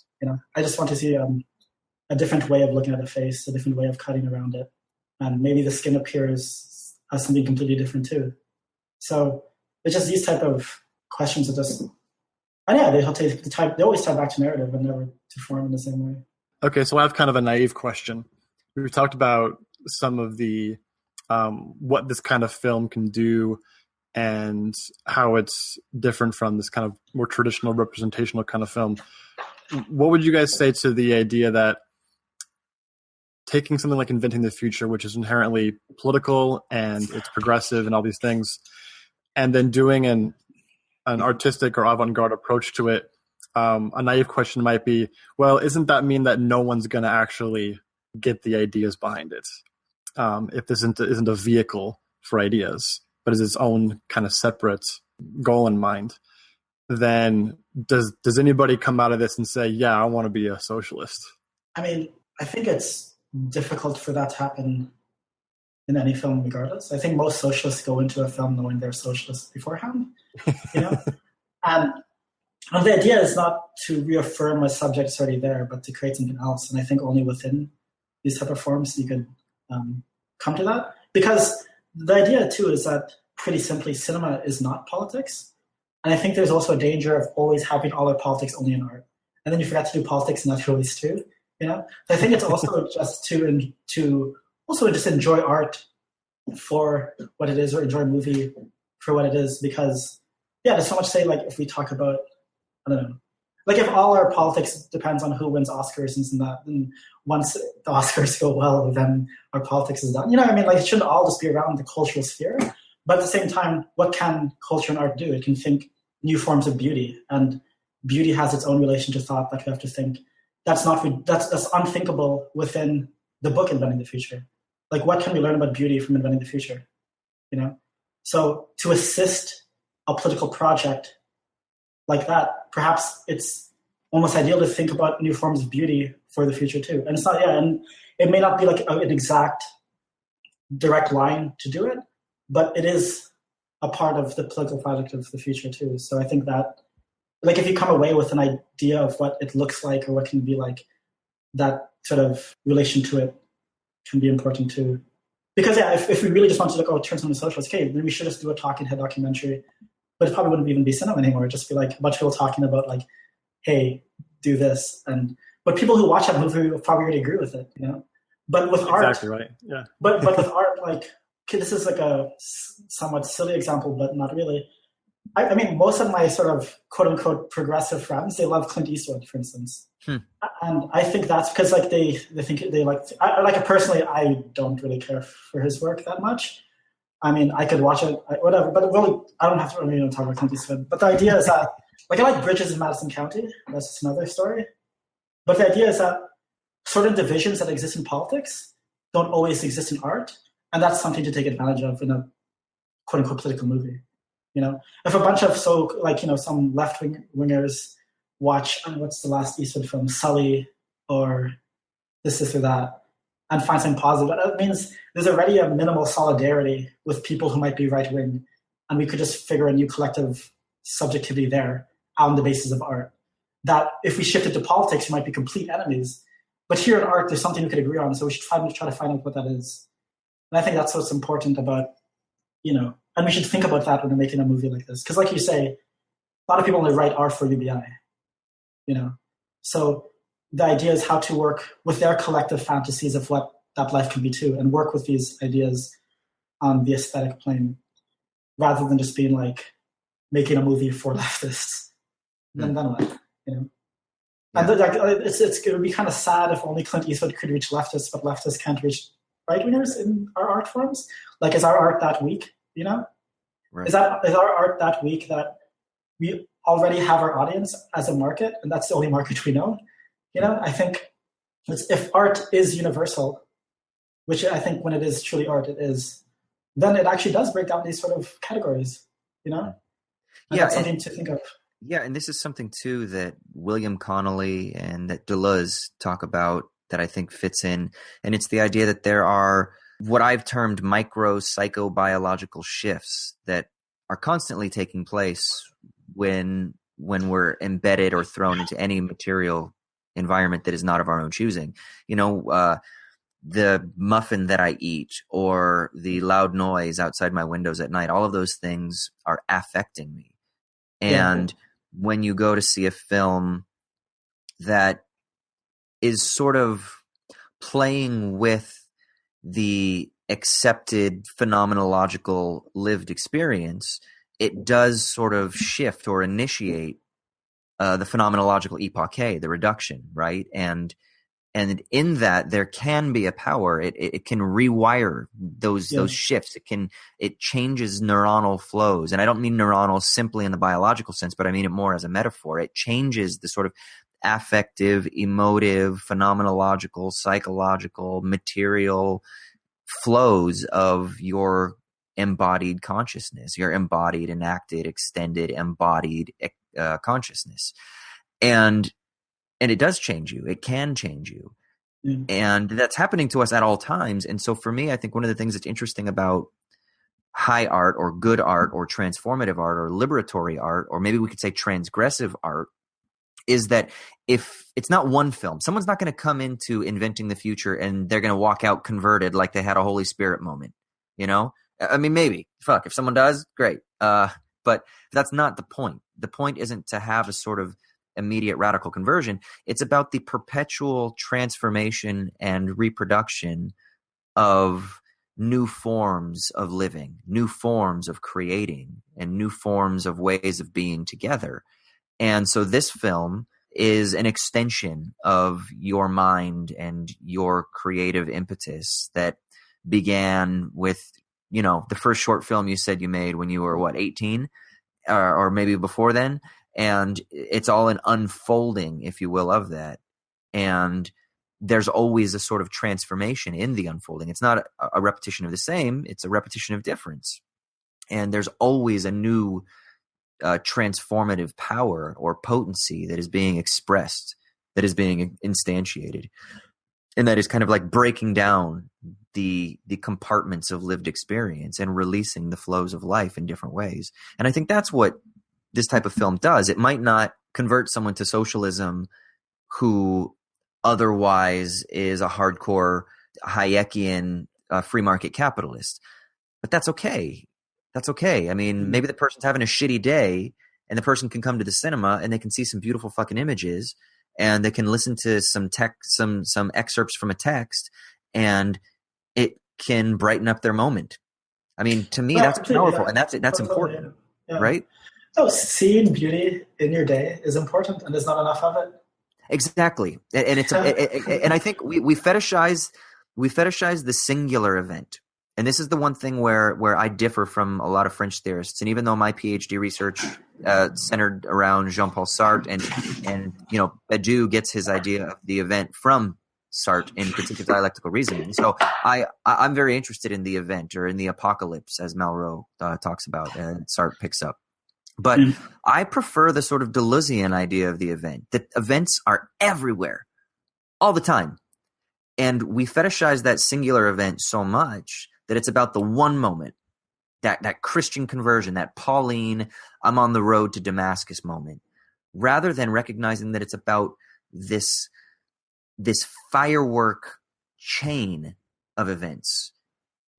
I just want to see a different way of looking at a face, a different way of cutting around it. And maybe the skin appears as something completely different too. So it's just these type of questions that just, and yeah, they always tie back to narrative and never to form in the same way. Okay, so I have kind of a naive question. We've talked about some of the, what this kind of film can do and how it's different from this kind of more traditional representational kind of film. What would you guys say to the idea that taking something like Inventing the Future, which is inherently political and it's progressive and all these things, and then doing an artistic or avant-garde approach to it, a naive question might be, well, isn't that mean that no one's going to actually get the ideas behind it? If this isn't a vehicle for ideas, but is its own kind of separate goal in mind, then does anybody come out of this and say, yeah, I want to be a socialist? I mean, I think it's difficult for that to happen in any film regardless. I think most socialists go into a film knowing they're socialists beforehand, And the idea is not to reaffirm a subject that's already there, but to create something else. And I think only within these type of forms you could come to that. Because the idea too is that pretty simply cinema is not politics. And I think there's also a danger of always having all our politics only in art. And then you forget to do politics in other ways too. I think it's also just to also just enjoy art for what it is, or enjoy a movie for what it is. Because there's so much to say, like if we talk about, I don't know, like if all our politics depends on who wins Oscars and that, then once the Oscars go well, then our politics is done. Like it shouldn't all just be around the cultural sphere. But at the same time, what can culture and art do? It can think new forms of beauty, and beauty has its own relation to thought that we have to think. That's unthinkable within the book Inventing the Future. Like, what can we learn about beauty from Inventing the Future? So to assist a political project like that, perhaps it's almost ideal to think about new forms of beauty for the future too. And it's not, and it may not be like an exact direct line to do it, but it is a part of the political project of the future too. So I think that, like, if you come away with an idea of what it looks like or what can be like, that sort of relation to it can be important too. Because if we really just want to turn something socialist, okay, then we should just do a talking head documentary. But it probably wouldn't even be cinema anymore. It'd just be like a bunch of people talking about like, hey, do this. And but people who watch that movie will probably already agree with it, you know. But with art, exactly right. Yeah. but with art, like, okay, this is like a somewhat silly example, but not really. I mean, most of my sort of quote unquote progressive friends, they love Clint Eastwood, for instance. And I think that's because like they think they like personally, I don't really care for his work that much. I mean, I could watch it, whatever, but really, I don't have to really talk about Clint Eastwood. But the idea is that, like, I like Bridges in Madison County. That's just another story. But the idea is that certain divisions that exist in politics don't always exist in art, and that's something to take advantage of in a quote unquote political movie. You know, if a bunch of some left wingers watch what's the last Eastwood film, Sully or this or that, and find something positive, that means there's already a minimal solidarity with people who might be right wing, and we could just figure a new collective subjectivity there on the basis of art. That if we shifted to politics, we might be complete enemies. But here in art, there's something we could agree on, so we should try to find out what that is. And I think that's what's important about, you know, and we should think about that when we're making a movie like this. Because like you say, a lot of people only write art for UBI, you know. So the idea is how to work with their collective fantasies of what that life can be too, and work with these ideas on the aesthetic plane, rather than just being like making a movie for leftists. Then what, you know? Yeah. And like, it would be kind of sad if only Clint Eastwood could reach leftists, but leftists can't reach right-wingers in our art forms. Like, is our art that weak? You know, right. Is our art that weak that we already have our audience as a market, and that's the only market we know? You know, I think if art is universal, which I think when it is truly art, it is, then it actually does break down these sort of categories. You know, and that's something to think of. Yeah, and this is something too that William Connolly and that Deleuze talk about that I think fits in, and it's the idea that there are what I've termed micro psychobiological shifts that are constantly taking place when we're embedded or thrown into any material environment that is not of our own choosing. You know, the muffin that I eat or the loud noise outside my windows at night, all of those things are affecting me. And when you go to see a film that is sort of playing with the accepted phenomenological lived experience, it does sort of shift or initiate the phenomenological epoche, the reduction, right? And in that there can be a power. It can rewire those shifts. It changes neuronal flows, and I don't mean neuronal simply in the biological sense, but I mean it more as a metaphor. It changes the sort of affective, emotive, phenomenological, psychological, material flows of your embodied consciousness, your embodied, enacted, extended, embodied consciousness. And it does change you. It can change you. And that's happening to us at all times. And so for me, I think one of the things that's interesting about high art or good art or transformative art or liberatory art, or maybe we could say transgressive art, is that if it's not one film, someone's not going to come into Inventing the Future and they're going to walk out converted like they had a Holy Spirit moment, you know? I mean, maybe. Fuck, if someone does, great. But that's not the point. The point isn't to have a sort of immediate radical conversion. It's about the perpetual transformation and reproduction of new forms of living, new forms of creating, and new forms of ways of being together. And so this film is an extension of your mind and your creative impetus that began with, you know, the first short film you said you made when you were, 18? Or maybe before then? And it's all an unfolding, if you will, of that. And there's always a sort of transformation in the unfolding. It's not a repetition of the same, it's a repetition of difference. And there's always a new transformative power or potency that is being expressed, that is being instantiated, and that is kind of like breaking down the compartments of lived experience and releasing the flows of life in different ways. And I think that's what this type of film does. It might not convert someone to socialism who otherwise is a hardcore Hayekian free market capitalist, but that's okay. That's okay. I mean, maybe the person's having a shitty day and the person can come to the cinema and they can see some beautiful fucking images and they can listen to some excerpts from a text, and it can brighten up their moment. I mean, to me, that's powerful, and that's important, right? So seeing beauty in your day is important, and there's not enough of it. Exactly, and and I think we fetishize the singular event, and this is the one thing where I differ from a lot of French theorists. And even though my PhD research centered around Jean-Paul Sartre, and Badiou gets his idea of the event from Sartre in Critique Dialectical Reasoning. So I'm very interested in the event, or in the apocalypse, as Malraux talks about, and Sartre picks up. But I prefer the sort of Deleuzian idea of the event, that events are everywhere, all the time. And we fetishize that singular event so much that it's about the one moment, that Christian conversion, that Pauline, I'm on the road to Damascus moment, rather than recognizing that it's about this firework chain of events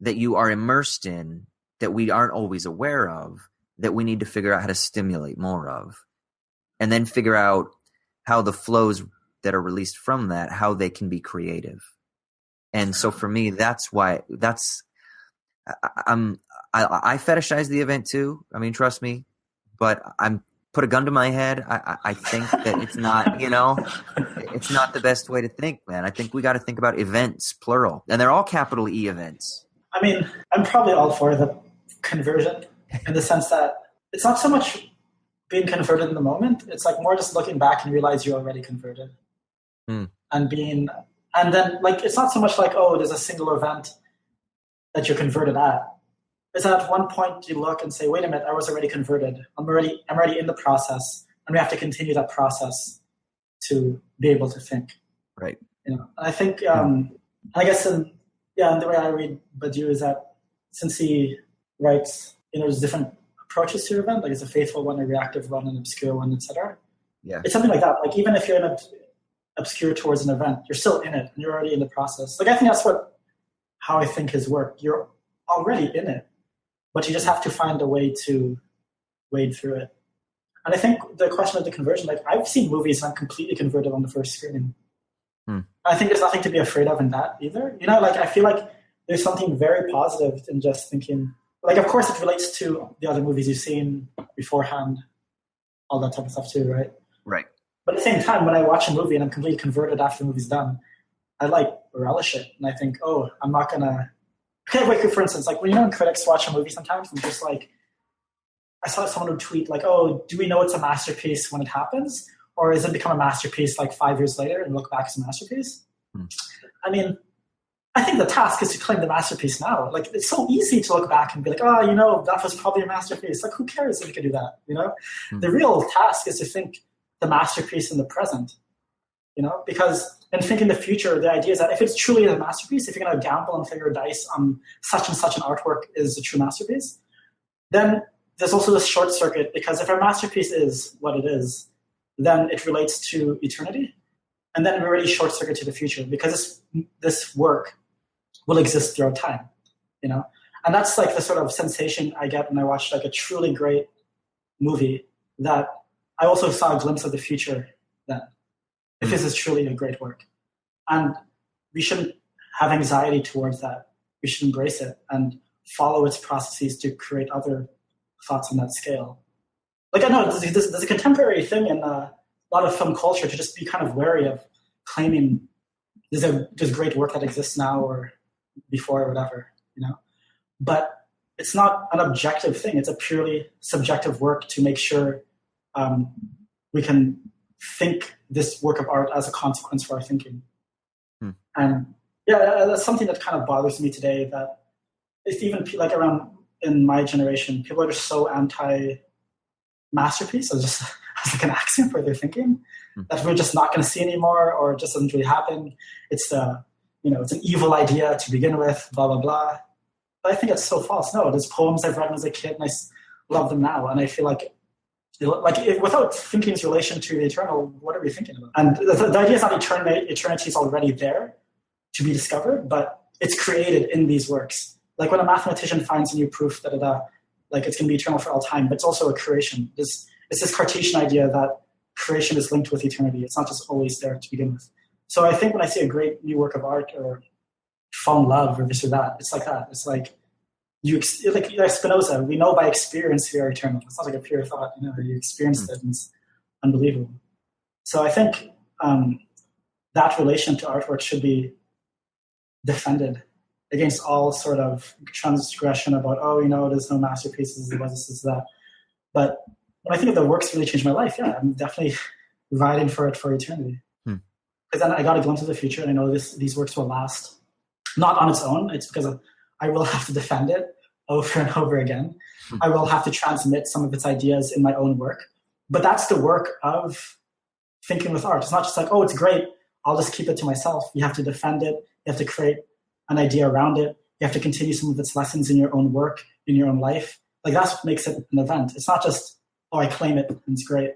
that you are immersed in, that we aren't always aware of, that we need to figure out how to stimulate more of, and then figure out how the flows that are released from that, how they can be creative. And so for me, that's why I fetishize the event too. I mean, trust me, but put a gun to my head. I think that it's not, it's not the best way to think, man. I think we got to think about events, plural, and they're all capital E events. I mean, I'm probably all for the conversion, in the sense that it's not so much being converted in the moment. It's like more just looking back and realize you're already converted. And then like, it's not so much like, oh, there's a single event that you're converted at. It's that at one point you look and say, wait a minute, I was already converted. I'm already in the process, and we have to continue that process to be able to think. Right. And I think, I guess and the way I read Badiou is that since he writes, there's different approaches to your event, like it's a faithful one, a reactive one, an obscure one, etc. Yeah. It's something like that. Like even if you're obscure towards an event, you're still in it and you're already in the process. Like I think that's how I think his work. You're already in it, but you just have to find a way to wade through it. And I think the question of the conversion, like I've seen movies and I'm completely converted on the first screening. I think there's nothing to be afraid of in that either. Like I feel like there's something very positive in just thinking. Like, of course, it relates to the other movies you've seen beforehand, all that type of stuff too, right? Right. But at the same time, when I watch a movie and I'm completely converted after the movie's done, I relish it. And I think, oh, I'm not going to... Okay, like, for instance, like when critics watch a movie sometimes, I'm just like... I saw someone would tweet like, oh, do we know it's a masterpiece when it happens? Or is it become a masterpiece like 5 years later and look back as a masterpiece? I mean... I think the task is to claim the masterpiece now. Like, it's so easy to look back and be like, oh, that was probably a masterpiece. Like, who cares if you can do that, The real task is to think the masterpiece in the present, Because in thinking the future, the idea is that if it's truly a masterpiece, if you're going to gamble and figure dice on such and such an artwork is a true masterpiece, then there's also this short circuit, because if our masterpiece is what it is, then it relates to eternity. And then we're already short circuit to the future, because this work will exist throughout time, And that's like the sort of sensation I get when I watch like a truly great movie, that I also saw a glimpse of the future then, if this is truly a great work. And we shouldn't have anxiety towards that. We should embrace it and follow its processes to create other thoughts on that scale. Like I know there's a contemporary thing in a lot of film culture to just be kind of wary of claiming there's great work that exists now or before or whatever, But it's not an objective thing. It's a purely subjective work to make sure we can think this work of art as a consequence for our thinking. And that's something that kind of bothers me today, that it's even like around in my generation, people are just so anti-masterpiece, as like an axiom for their thinking, that we're just not going to see anymore, or it just doesn't really happen. It's it's an evil idea to begin with, blah, blah, blah. But I think it's so false. No, there's poems I've read as a kid and I love them now. And I feel like without thinking's relation to the eternal, what are we thinking about? And the idea is not eternity is already there to be discovered, but it's created in these works. Like when a mathematician finds a new proof like it's going to be eternal for all time, but it's also a creation. It's this Cartesian idea that creation is linked with eternity. It's not just always there to begin with. So I think when I see a great new work of art or fall in love or this or that, it's like that. It's like like Spinoza, we know by experience we are eternal. It's not like a pure thought, you experienced it and it's unbelievable. So I think that relation to artwork should be defended against all sort of transgression about, there's no masterpieces, this is that. But when I think of the works really changed my life, I'm definitely riding for it for eternity. Because then I got a glimpse of the future and I know these works will last. Not on its own, it's because I will have to defend it over and over again. I will have to transmit some of its ideas in my own work. But that's the work of thinking with art. It's not just like, it's great, I'll just keep it to myself. You have to defend it. You have to create an idea around it. You have to continue some of its lessons in your own work, in your own life. Like that's what makes it an event. It's not just, I claim it and it's great.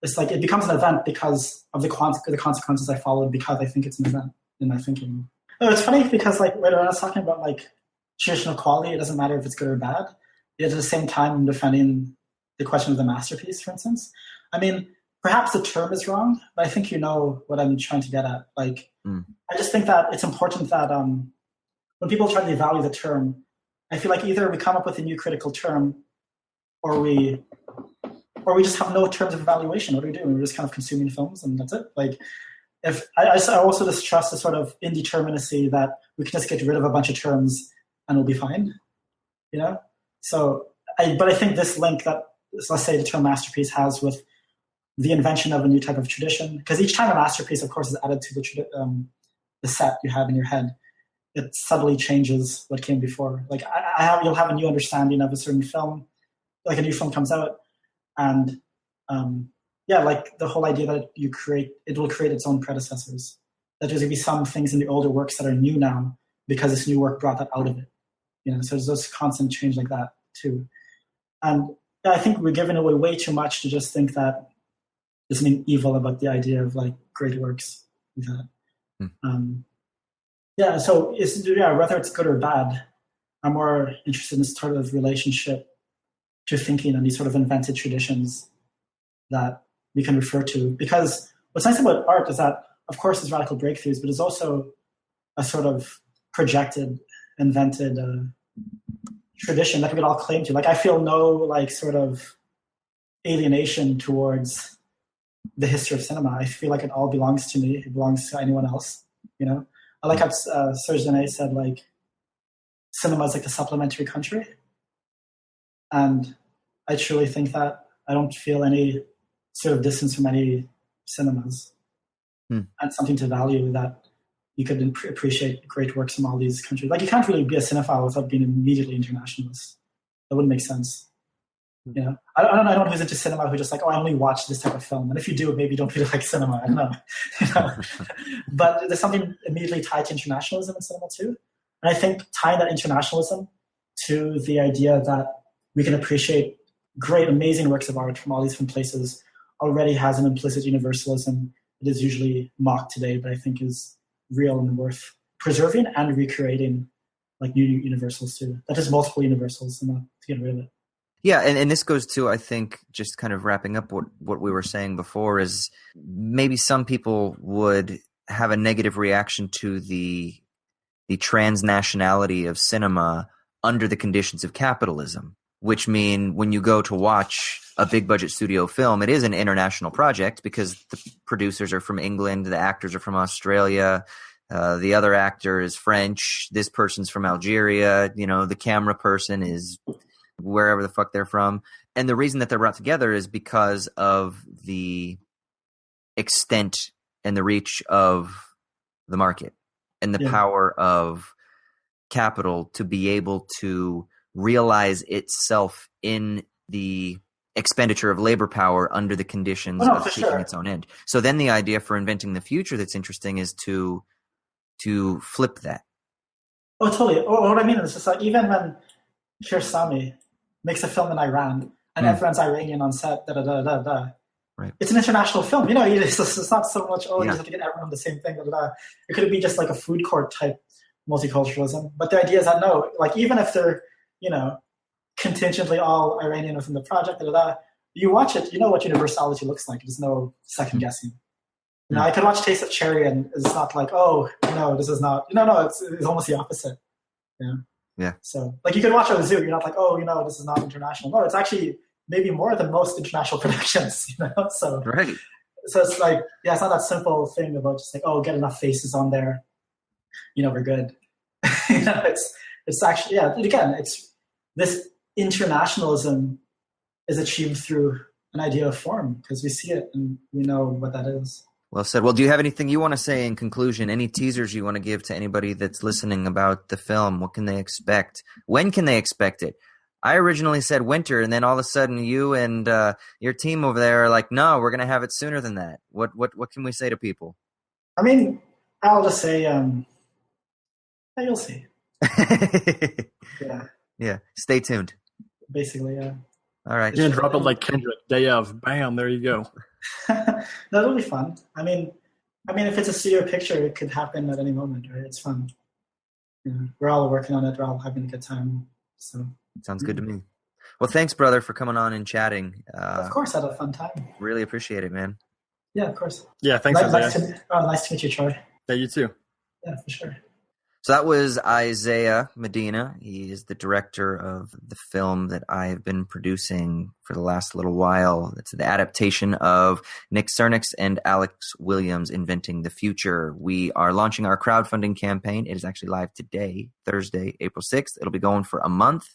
It's like it becomes an event because of the consequences I followed, because I think it's an event in my thinking. It's funny because when I was talking about traditional quality, it doesn't matter if it's good or bad. Yet at the same time, I'm defending the question of the masterpiece, for instance. I mean, perhaps the term is wrong, but I think you know what I'm trying to get at. I just think that it's important that when people try to evaluate the term, I feel like either we come up with a new critical term or we just have no terms of evaluation. What are we doing? We're just kind of consuming films and that's it. I also distrust the sort of indeterminacy that we can just get rid of a bunch of terms and we'll be fine, So, but I think this link that, let's say, the term masterpiece has with the invention of a new type of tradition, because each time a masterpiece, of course, is added to the set you have in your head, it subtly changes what came before. You'll have a new understanding of a certain film, like a new film comes out, and the whole idea that it will create its own predecessors. That there's going to be some things in the older works that are new now because this new work brought that out of it. So there's those constant change like that too. And I think we're giving away way too much to just think that there's something evil about the idea of great works like that. So whether it's good or bad, I'm more interested in this sort of relationship to thinking and these sort of invented traditions that we can refer to. Because what's nice about art is that, of course, there's radical breakthroughs, but there's also a sort of projected, invented tradition that we could all claim to. I feel no sort of alienation towards the history of cinema. I feel like it all belongs to me. It belongs to anyone else. I like how Serge Denet said cinema is like the supplementary country, and I truly think that I don't feel any sort of distance from any cinemas, and something to value that you could appreciate great works from all these countries. You can't really be a cinephile without being immediately internationalist. That wouldn't make sense. I don't know anyone who's into cinema who just I only watch this type of film. And if you do, maybe you don't really like cinema. I don't know. But there's something immediately tied to internationalism in cinema too. And I think tying that internationalism to the idea that we can appreciate great, amazing works of art from all these different places already has an implicit universalism that is usually mocked today, but I think is real and worth preserving and recreating new universals too. That is multiple universals and not to get rid of it. Yeah, and this goes to, I think, just kind of wrapping up what we were saying before, is maybe some people would have a negative reaction to the transnationality of cinema under the conditions of capitalism, which mean when you go to watch a big budget studio film, it is an international project because the producers are from England, the actors are from Australia, the other actor is French, this person's from Algeria, the camera person is wherever the fuck they're from. And the reason that they're brought together is because of the extent and the reach of the market and the power of capital to be able to realize itself in the expenditure of labor power under the conditions of taking its own end. So then the idea for inventing the future that's interesting is to flip that. Oh, totally. What I mean is just even when Kiarostami makes a film in Iran and everyone's Iranian on set, right. It's an international film. It's not so much, you just have to get everyone the same thing, It could be just a food court type multiculturalism. But the idea is that no, even if they're, contingently all Iranian within the project, you watch it, you know what universality looks like. There's no second guessing. You know, I could watch Taste of Cherry and it's not like, oh, no, this is not, no, it's almost the opposite. Yeah. Yeah. So, like, you could watch a zoo, you're not like, oh, this is not international. No, it's actually maybe more than most international productions, So, right. So it's like, yeah, it's not that simple thing about just like, oh, get enough faces on there, we're good. It's actually, yeah, again, it's this internationalism is achieved through an idea of form because we see it and we know what that is. Well said. Well, do you have anything you want to say in conclusion? Any teasers you want to give to anybody that's listening about the film? What can they expect? When can they expect it? I originally said winter, and then all of a sudden you and your team over there are like, no, we're going to have it sooner than that. What can we say to people? I mean, I'll just say, you'll see. Yeah. Yeah. Stay tuned. Basically, yeah. All right. You can drop it like Kendrick, day of. Bam, there you go. That'll be fun. I mean, if it's a studio picture, it could happen at any moment, right? It's fun. We're all working on it. We're all having a good time. So sounds good to me. Well, thanks, brother, for coming on and chatting. Of course, I had a fun time. Really appreciate it, man. Yeah, of course. Yeah, thanks, nice to meet you, Troy. Yeah, you too. Yeah, for sure. So that was Isaiah Medina. He is the director of the film that I have been producing for the last little while. It's the adaptation of Nick Cernick's and Alex Williams' Inventing the Future. We are launching our crowdfunding campaign. It is actually live today, Thursday, April 6th. It'll be going for a month.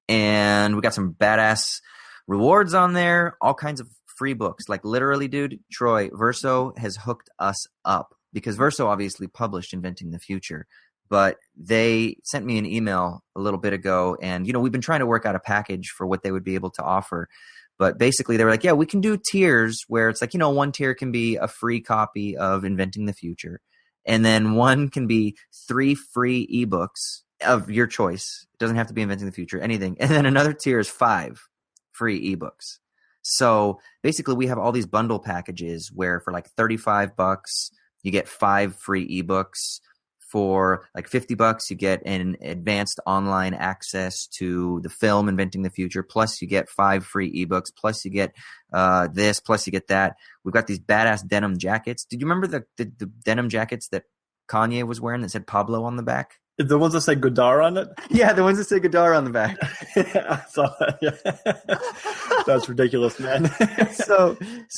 And we got some badass rewards on there, all kinds of free books. Like literally, dude, Troy, Verso has hooked us up because Verso obviously published Inventing the Future. But they sent me an email a little bit ago, and, we've been trying to work out a package for what they would be able to offer. But basically, they were like, yeah, we can do tiers where it's like, one tier can be a free copy of Inventing the Future. And then one can be 3 free ebooks of your choice. It doesn't have to be Inventing the Future, anything. And then another tier is 5 free ebooks. So basically, we have all these bundle packages where for like $35, you get 5 free ebooks. For like $50, you get an advanced online access to the film Inventing the Future. Plus, you get 5 free ebooks. Plus, you get this. Plus, you get that. We've got these badass denim jackets. Did you remember the denim jackets that Kanye was wearing that said Pablo on the back? The ones that say Godard on it? Yeah, the ones that say Godard on the back. Yeah, I saw that. Yeah. That's ridiculous, man.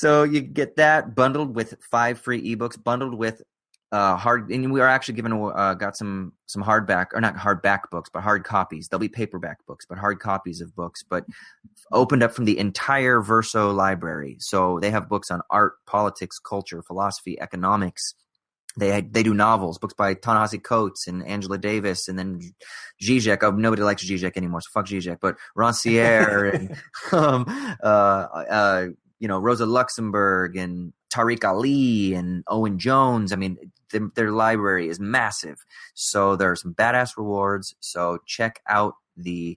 So you get that bundled with 5 free ebooks, bundled with and we are actually got some hardback, or not hardback books, but hard copies. They'll be paperback books, but hard copies of books, but opened up from the entire Verso library. So they have books on art, politics, culture, philosophy, economics. They do novels, books by Ta-Nehisi Coates and Angela Davis, and then Zizek. Oh, nobody likes Zizek anymore, so fuck Zizek. But Rancière and Rosa Luxemburg and Tariq Ali and Owen Jones. I mean, their library is massive. So there are some badass rewards. So check out the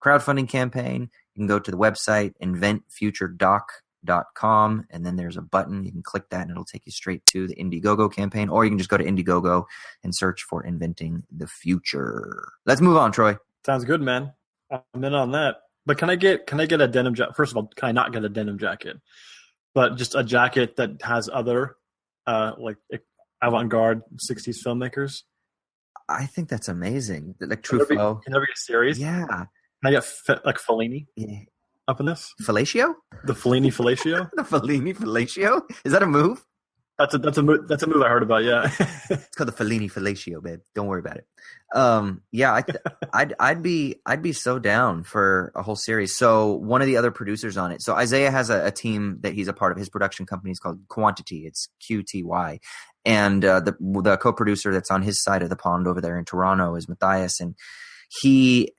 crowdfunding campaign. You can go to the website, inventfuturedoc.com, and then there's a button. You can click that and it'll take you straight to the Indiegogo campaign, or you can just go to Indiegogo and search for Inventing the Future. Let's move on, Troy. Sounds good, man. I'm in on that. But can I get a denim jacket? First of all, can I not get a denim jacket? But just a jacket that has other like avant-garde 60s filmmakers. I think that's amazing. Like Truffaut. Can there be a series? Yeah. Can I get like Fellini up in this? Fellatio? The Fellini Fellatio? The Fellini Fellatio? Is that a move? That's a move I heard about. Yeah. It's called the Fellini Fellatio, babe. Don't worry about it. Yeah, I'd be so down for a whole series. So one of the other producers on it. So Isaiah has a team that he's a part of. His production company is called Quantity. It's QTY, and the co-producer that's on his side of the pond over there in Toronto is Matthias, and he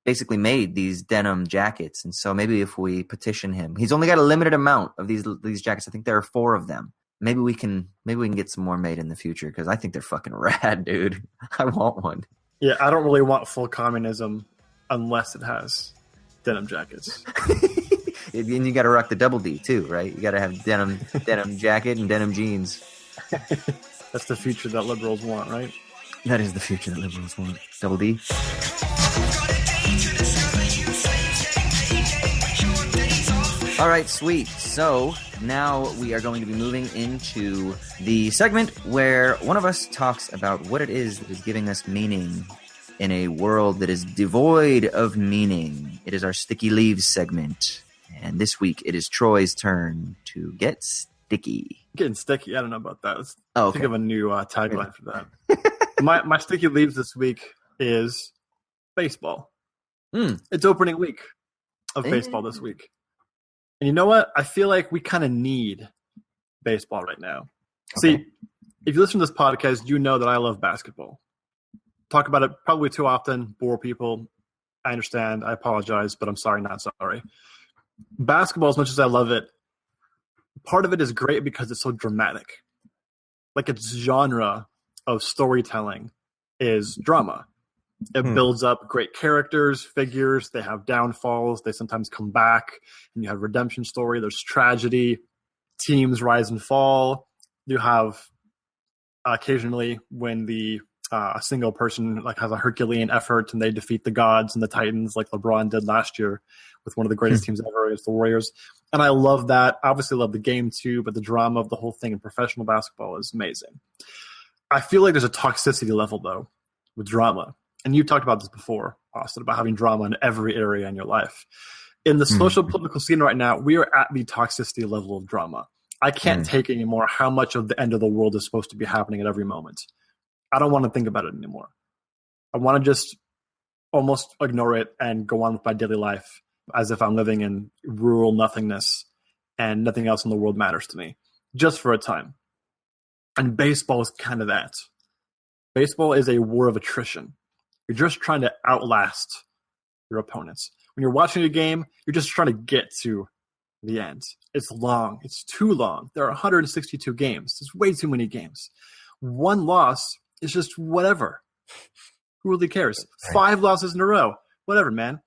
basically made these denim jackets. And so maybe if we petition him, he's only got a limited amount of these jackets. I think there are 4 of them. Maybe we can get some more made in the future because I think they're fucking rad, dude. I want one. Yeah, I don't really want full communism unless it has denim jackets. And you got to rock the double D too, right? You got to have denim jacket and denim jeans. That's the future that liberals want, right? That is the future that liberals want. Double D. All right, sweet. So now we are going to be moving into the segment where one of us talks about what it is that is giving us meaning in a world that is devoid of meaning. It is our Sticky Leaves segment. And this week it is Troy's turn to get sticky. Getting sticky. I don't know about that. Let's okay. think of a new tagline for that. my Sticky Leaves this week is baseball. It's opening week of baseball this week. And you know what? I feel like we kind of need baseball right now. Okay. See, if you listen to this podcast, you know that I love basketball. Talk about it probably too often, bore people. I understand. I apologize, but I'm sorry, not sorry. Basketball, as much as I love it, part of it is great because it's so dramatic. Like its genre of storytelling is drama. It builds up great characters, figures. They have downfalls. They sometimes come back. And you have redemption story. There's tragedy. Teams rise and fall. You have occasionally when a single person like has a Herculean effort and they defeat the gods and the Titans like LeBron did last year with one of the greatest teams ever against the Warriors. And I love that. I obviously love the game too, but the drama of the whole thing in professional basketball is amazing. I feel like there's a toxicity level though with drama. And you talked about this before, Austin, about having drama in every area in your life. In the social political scene right now, we are at the toxicity level of drama. I can't take anymore how much of the end of the world is supposed to be happening at every moment. I don't want to think about it anymore. I want to just almost ignore it and go on with my daily life as if I'm living in rural nothingness and nothing else in the world matters to me, just for a time. And baseball is kind of that. Baseball is a war of attrition. You're just trying to outlast your opponents. When you're watching a game, you're just trying to get to the end. It's long. It's too long. There are 162 games. There's way too many games. One loss is just whatever. Who really cares? 5 losses in a row. Whatever, man.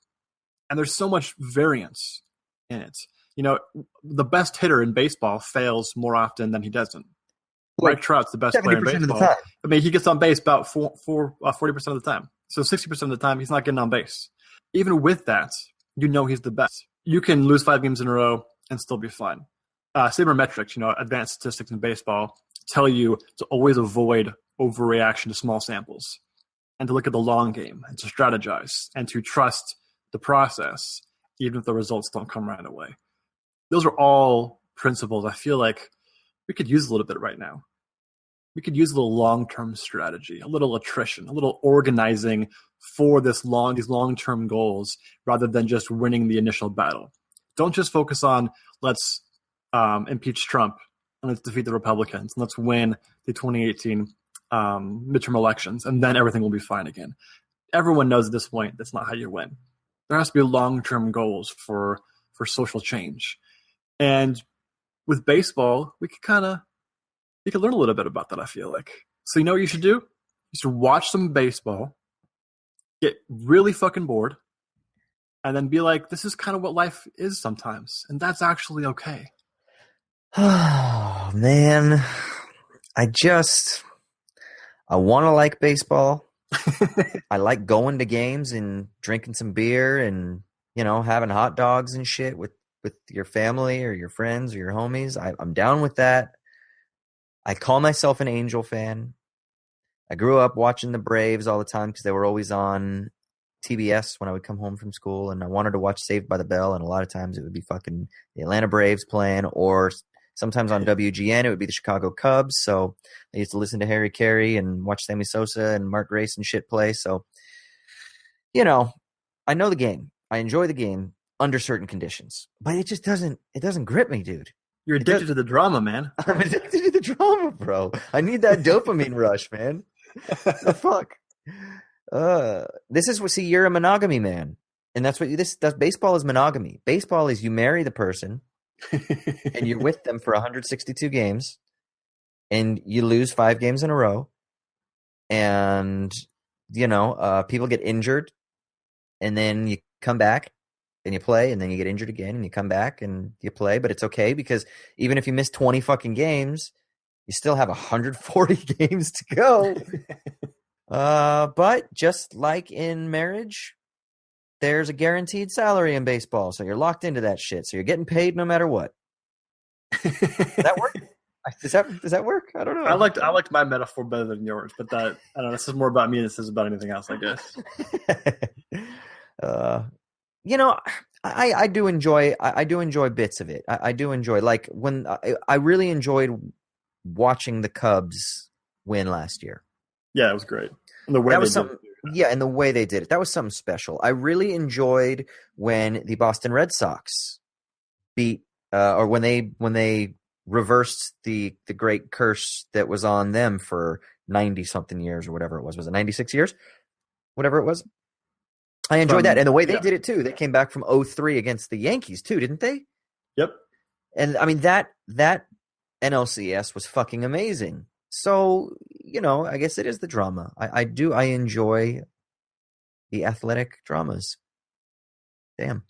And there's so much variance in it. You know, the best hitter in baseball fails more often than he doesn't. Mike Trout's the best player in baseball. I mean, he gets on base about 40% of the time. So 60% of the time, he's not getting on base. Even with that, you know he's the best. You can lose 5 games in a row and still be fine. Sabermetrics, advanced statistics in baseball, tell you to always avoid overreaction to small samples and to look at the long game and to strategize and to trust the process, even if the results don't come right away. Those are all principles I feel like we could use a little bit right now. We could use a little long-term strategy, a little attrition, a little organizing for these long-term goals rather than just winning the initial battle. Don't just focus on let's impeach Trump and let's defeat the Republicans and let's win the 2018 midterm elections and then everything will be fine again. Everyone knows at this point that's not how you win. There has to be long-term goals for social change. And with baseball, we could learn a little bit about that, I feel like. So you know what you should do? You should watch some baseball, get really fucking bored, and then be like, this is kind of what life is sometimes. And that's actually okay. Oh, man. I want to like baseball. I like going to games and drinking some beer and, having hot dogs and shit with your family or your friends or your homies. I'm down with that. I call myself an Angel fan. I grew up watching the Braves all the time because they were always on TBS when I would come home from school, and I wanted to watch Saved by the Bell, and a lot of times it would be fucking the Atlanta Braves playing, or sometimes on WGN it would be the Chicago Cubs. So I used to listen to Harry Carey and watch Sammy Sosa and Mark Grace and shit play. So, I know the game. I enjoy the game under certain conditions, but it just doesn't grip me, dude. You're addicted to the drama, man. I'm addicted to the drama, bro. I need that dopamine rush, man. The fuck? You're a monogamy man. And that's baseball is monogamy. Baseball is you marry the person and you're with them for 162 games and you lose 5 games in a row. And, people get injured and then you come back and you play, and then you get injured again, and you come back and you play, but it's okay because even if you miss 20 fucking games, you still have 140 games to go. But just like in marriage, there's a guaranteed salary in baseball, so you're locked into that shit. So you're getting paid no matter what. Does that work? Does that work? I don't know. I liked my metaphor better than yours, but that I don't know. This is more about me than this is about anything else, I guess. I do enjoy bits of it. I do enjoy, like, when I really enjoyed watching the Cubs win last year. Yeah, it was great. And the way and the way they did it, that was something special. I really enjoyed when the Boston Red Sox beat, or when they reversed the great curse that was on them for 90 something years or whatever it was. Was it 96 years? Whatever it was. I enjoyed that. And the way they did it too. They came back from 0-3 against the Yankees too, didn't they? Yep. And I mean, that NLCS was fucking amazing. So, I guess it is the drama. I enjoy the athletic dramas. Damn.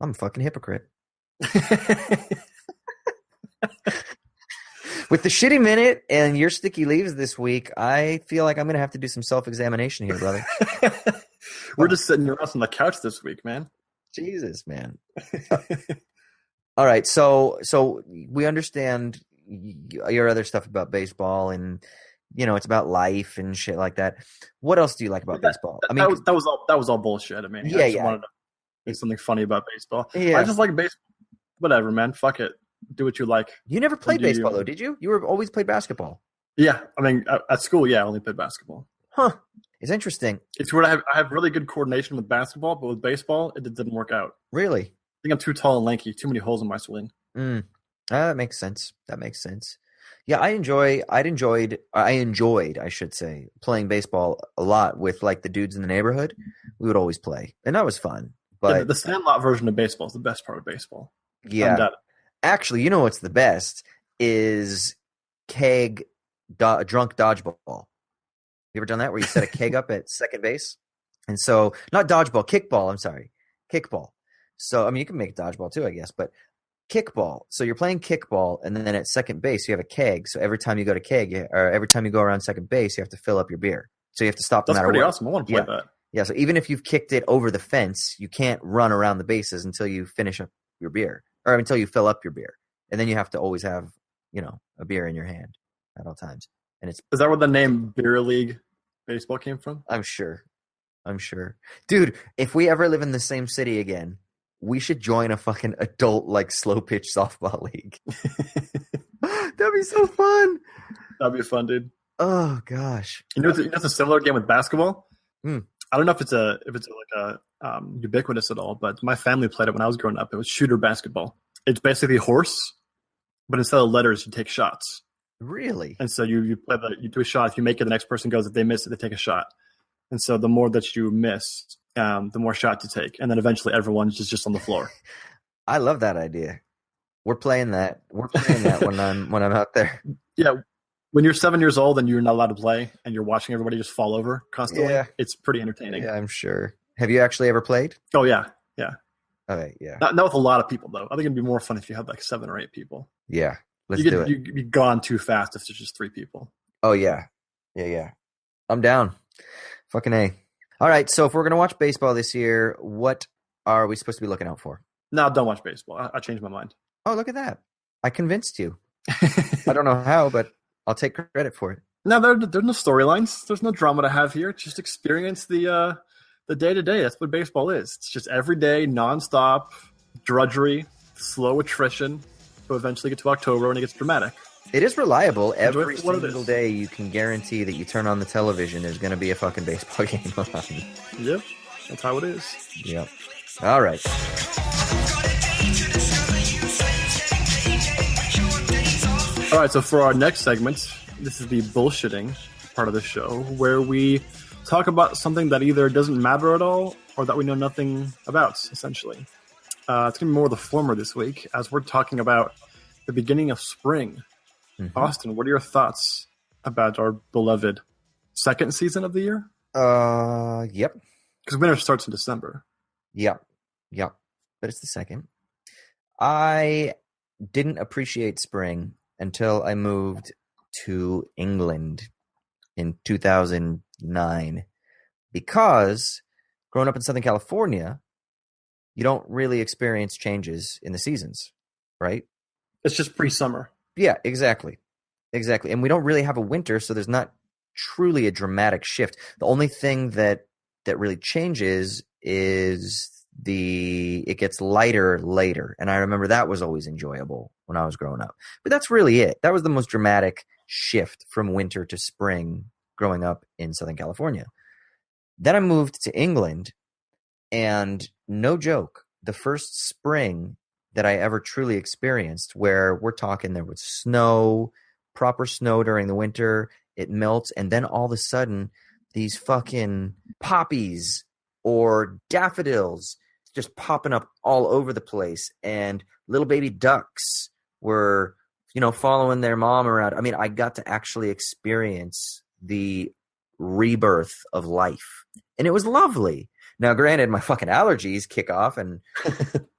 I'm a fucking hypocrite. With the shitty minute and your sticky leaves this week, I feel like I'm going to have to do some self-examination here, brother. We're just sitting your ass on the couch this week, man. Jesus, man. All right, so we understand your other stuff about baseball, and it's about life and shit like that. What else do you like about baseball? I mean, that was all bullshit. I mean, I just wanted to make something funny about baseball. Yeah. I just like baseball. Whatever, man. Fuck it. Do what you like. You never played baseball, though, did you? You were always played basketball. Yeah, I mean, at school, I only played basketball. Huh. It's interesting. It's weird. I have really good coordination with basketball, but with baseball, it didn't work out. Really? I think I'm too tall and lanky. Too many holes in my swing. That makes sense. Yeah, I enjoyed, I should say, playing baseball a lot with, like, the dudes in the neighborhood. We would always play, and that was fun. But the Sandlot version of baseball is the best part of baseball. Yeah. Actually, what's the best is drunk dodgeball. You ever done that, where you set a keg up at second base? And so, not dodgeball, kickball. I'm sorry, kickball. So, I mean, you can make dodgeball too, I guess, but kickball. So you're playing kickball, and then at second base you have a keg. So every time you go to keg, or every time you go around second base, you have to fill up your beer. So you have to stop. That's no matter pretty what. Awesome. I want to play that. Yeah. So even if you've kicked it over the fence, you can't run around the bases until you finish up your beer, or until you fill up your beer, and then you have to always have a beer in your hand at all times. And is that where the name Beer League Baseball came from? I'm sure, dude. If we ever live in the same city again, we should join a fucking adult, like, slow pitch softball league. That'd be so fun. That'd be fun, dude. Oh gosh. It's a similar game with basketball. I don't know if it's like a ubiquitous at all, but my family played it when I was growing up. It was shooter basketball. It's basically horse, but instead of letters, you take shots. Really? And so you do a shot. If you make it, the next person goes. If they miss it, they take a shot. And so the more that you miss, the more shots you take, and then eventually everyone's just on the floor. I love that idea. We're playing that. when I'm out there. Yeah, when you're 7 years old and you're not allowed to play, and you're watching everybody just fall over constantly, it's pretty entertaining. Yeah, I'm sure. Have you actually ever played? Oh yeah. Okay, yeah. Not with a lot of people though. I think it'd be more fun if you had like 7 or 8 people. Yeah, let's do it. You'd be gone too fast if there's just 3 people. Oh yeah. I'm down. Fucking A. All right, so if we're going to watch baseball this year, what are we supposed to be looking out for? No, don't watch baseball. I changed my mind. Oh, look at that. I convinced you. I don't know how, but I'll take credit for it. No, there's no storylines. There's no drama to have here. Just experience the day-to-day. That's what baseball is. It's just every day, nonstop, drudgery, slow attrition, to eventually get to October when it gets dramatic. It is reliable. Every single day you can guarantee that you turn on the television, there's going to be a fucking baseball game on. Yep, that's how it is. Yep. All right. All right, so for our next segment, this is the bullshitting part of the show, where we talk about something that either doesn't matter at all or that we know nothing about, essentially. It's going to be more of the former this week, as we're talking about the beginning of spring. Mm-hmm. Austin, what are your thoughts about our beloved second season of the year? Yep. Because winter starts in December. Yep. But it's the second. I didn't appreciate spring until I moved to England in 2009, because growing up in Southern California, you don't really experience changes in the seasons, right? It's just pre-summer. Yeah, exactly. Exactly. And we don't really have a winter, so there's not truly a dramatic shift. The only thing that really changes is it gets lighter later. And I remember that was always enjoyable when I was growing up. But that's really it. That was the most dramatic shift from winter to spring growing up in Southern California. Then I moved to England, and no joke, the first spring that I ever truly experienced, where we're talking there was snow, proper snow during the winter, it melts, and then all of a sudden these fucking poppies or daffodils just popping up all over the place, and little baby ducks were, following their mom around. I mean, I got to actually experience the rebirth of life, and it was lovely. Now, granted, my fucking allergies kick off and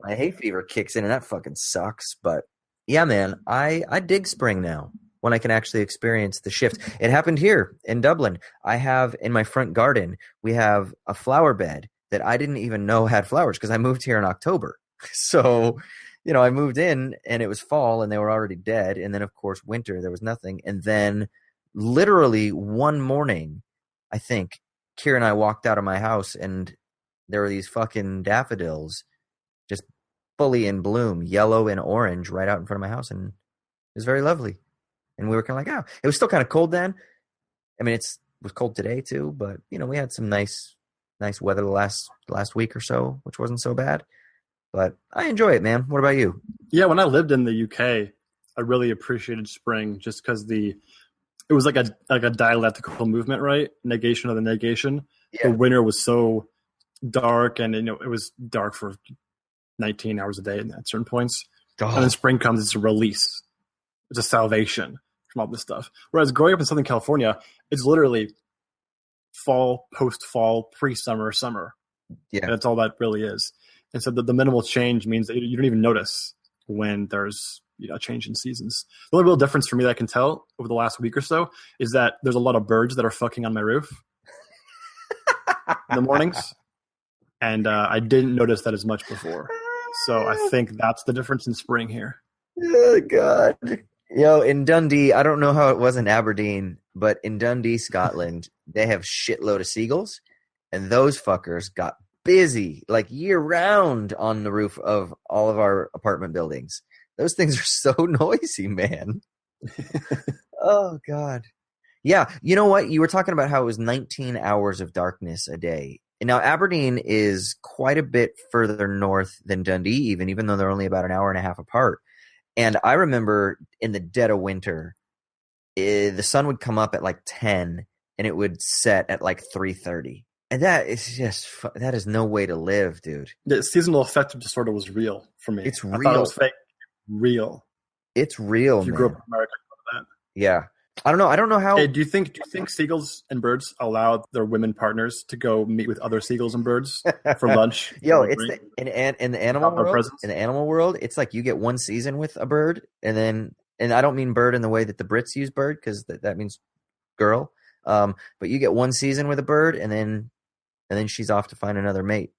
my hay fever kicks in, and that fucking sucks. But yeah, man, I dig spring now when I can actually experience the shift. It happened here in Dublin. I have in my front garden, we have a flower bed that I didn't even know had flowers because I moved here in October. So, I moved in and it was fall and they were already dead. And then, of course, winter, there was nothing. And then literally one morning, I think, Kira and I walked out of my house and there were these fucking daffodils just fully in bloom, yellow and orange, right out in front of my house. And it was very lovely. And we were kind of like, oh, it was still kind of cold then. I mean, it was cold today too, but we had some nice weather the last week or so, which wasn't so bad. But I enjoy it, man. What about you? Yeah, when I lived in the UK, I really appreciated spring just because it was like a dialectical movement, right? Negation of the negation. Yeah. The winter was so dark, and it was dark for 19 hours a day at certain points. Oh. And then spring comes, it's a release. It's a salvation from all this stuff. Whereas growing up in Southern California, it's literally fall, post-fall, pre-summer, summer. Yeah. And that's all that really is. And so the minimal change means that you don't even notice when there's a change in seasons. The only real difference for me that I can tell over the last week or so is that there's a lot of birds that are fucking on my roof in the mornings. And I didn't notice that as much before. So I think that's the difference in spring here. Oh, God. In Dundee, I don't know how it was in Aberdeen, but in Dundee, Scotland, they have shitload of seagulls, and those fuckers got busy like year round on the roof of all of our apartment buildings. Those things are so noisy, man. Oh, God. Yeah. You know what? You were talking about how it was 19 hours of darkness a day. And now Aberdeen is quite a bit further north than Dundee, even though they're only about an hour and a half apart. And I remember in the dead of winter, the sun would come up at like 10 and it would set at like 3:30. And that is no way to live, dude. The seasonal affective disorder was real for me. It's real. I thought it was fake. Real. It's real, if you man. grew up in America, you know that. Yeah. I don't know how. Hey, do you think seagulls and birds allow their women partners to go meet with other seagulls and birds for lunch? Yo, it's in the animal world. In the animal world, it's like you get one season with a bird, and I don't mean bird in the way that the Brits use bird, because that means girl. But you get one season with a bird, and then she's off to find another mate.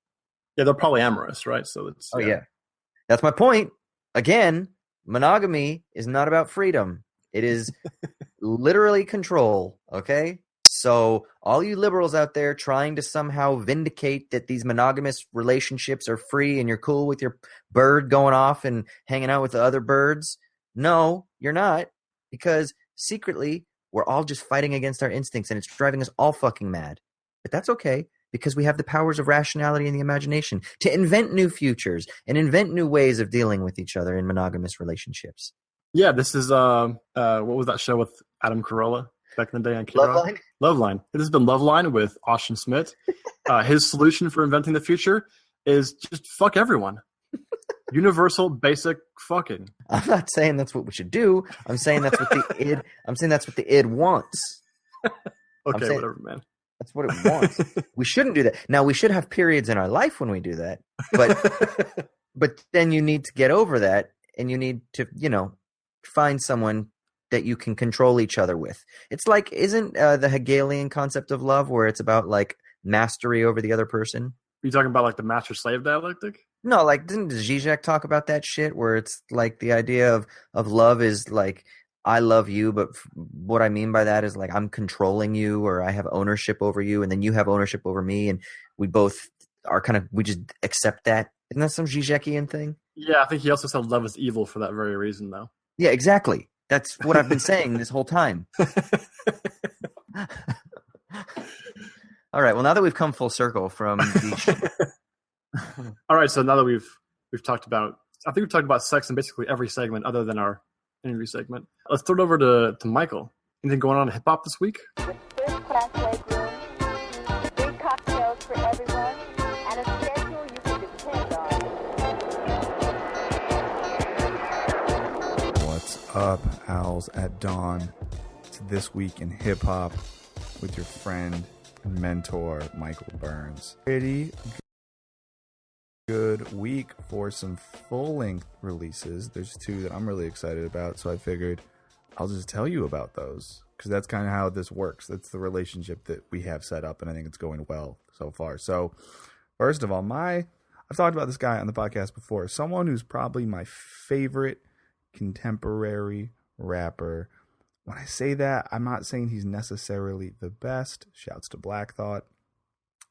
Yeah, they're polyamorous, right? So it's yeah. That's my point. Again, monogamy is not about freedom. It is literally control, okay? So all you liberals out there trying to somehow vindicate that these monogamous relationships are free and you're cool with your bird going off and hanging out with the other birds, no, you're not, because secretly we're all just fighting against our instincts and it's driving us all fucking mad. But that's okay, because we have the powers of rationality and the imagination to invent new futures and invent new ways of dealing with each other in monogamous relationships. Yeah, this is what was that show with Adam Carolla back in the day on Kira? Loveline. This has been Loveline with Austin Smith. His solution for inventing the future is just fuck everyone. Universal, basic fucking. I'm not saying that's what we should do. I'm saying that's what the id. I'm saying that's what the id wants. Okay, whatever, man. That's what it wants. We shouldn't do that. Now, we should have periods in our life when we do that, but then you need to get over that, and you need to, find someone that you can control each other with. It's like, isn't the Hegelian concept of love where it's about like mastery over the other person? You talking about like the master slave dialectic? No, like didn't Zizek talk about that shit where it's like the idea of love is like I love you, but what I mean by that is like I'm controlling you or I have ownership over you, and then you have ownership over me, and we both are we just accept that. Isn't that some Zizekian thing? Yeah, I think he also said love is evil for that very reason, though. Yeah, exactly. That's what I've been saying this whole time. All right. Well, now that we've come full circle from the All right, so now that we've talked about, I think we've talked about sex in basically every segment other than our interview segment. Let's throw it over to Michael. Anything going on in hip hop this week? With first-class legroom, big cocktails for everyone, and a schedule you can depend on. What's up, Owls at Dawn? It's This Week in Hip Hop with your friend and mentor, Michael Burns. Pretty good week for some full-length releases. There's two that I'm really excited about, so I figured I'll just tell you about those because that's kind of how this works. That's the relationship that we have set up, and I think it's going well so far. So, first of all, I've talked about this guy on the podcast before. Someone who's probably my favorite contemporary rapper. When I say that, I'm not saying he's necessarily the best. Shouts to Black Thought.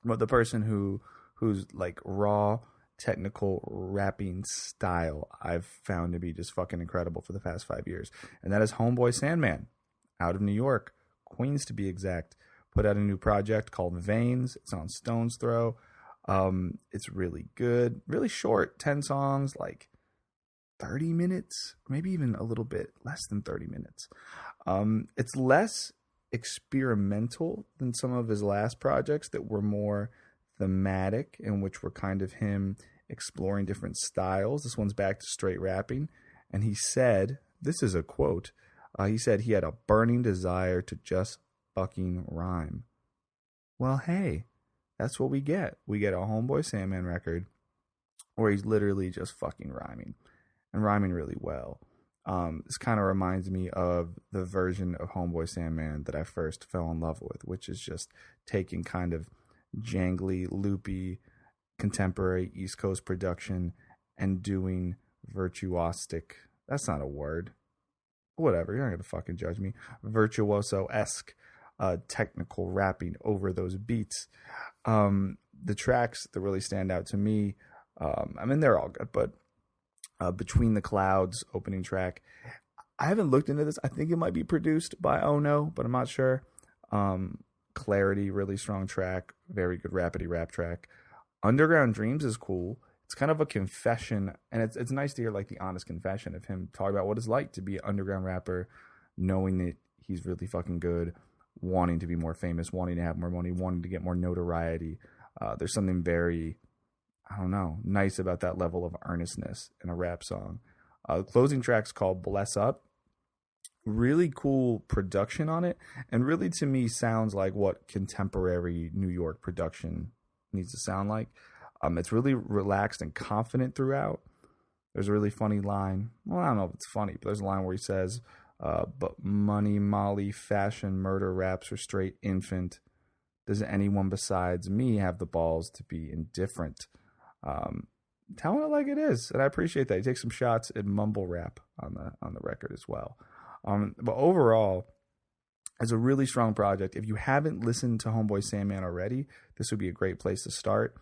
But the person who's like raw technical rapping style I've found to be just fucking incredible for the past 5 years. And that is Homeboy Sandman out of New York, Queens to be exact. Put out a new project called Veins. It's on Stone's Throw. It's really good, really short, 10 songs, like 30 minutes, maybe even a little bit less than 30 minutes. It's less experimental than some of his last projects that were more thematic, in which were kind of him exploring different styles. This one's back to straight rapping. And he said, this is a quote, he said he had a burning desire to just fucking rhyme. Well, hey, that's what we get. We get a Homeboy Sandman record where he's literally just fucking rhyming and rhyming really well. This kind of reminds me of the version of Homeboy Sandman that I first fell in love with, which is just taking kind of jangly, loopy, contemporary East Coast production and doing virtuosic. That's not a word. Whatever, you're not going to fucking judge me. Virtuoso-esque technical rapping over those beats. The tracks that really stand out to me, they're all good, but Between the Clouds, opening track, I haven't looked into this. I think it might be produced by Ono, but I'm not sure. Clarity, really strong track, very good rapidy rap track. Underground Dreams is cool. It's kind of a confession, and it's nice to hear like the honest confession of him talking about what it's like to be an underground rapper, knowing that he's really fucking good, wanting to be more famous, wanting to have more money, wanting to get more notoriety. There's something very, I don't know, nice about that level of earnestness in a rap song. The closing track's called Bless Up. Really cool production on it, and really to me sounds like what contemporary New York production needs to sound like. It's really relaxed and confident throughout. There's a really funny line. Well, I don't know if it's funny, but there's a line where he says, but money, Molly, fashion, murder, raps, or straight infant. Does anyone besides me have the balls to be indifferent? Telling it like it is, and I appreciate that. He takes some shots at mumble rap on the record as well. But overall, it's a really strong project. If you haven't listened to Homeboy Sandman already, this would be a great place to start.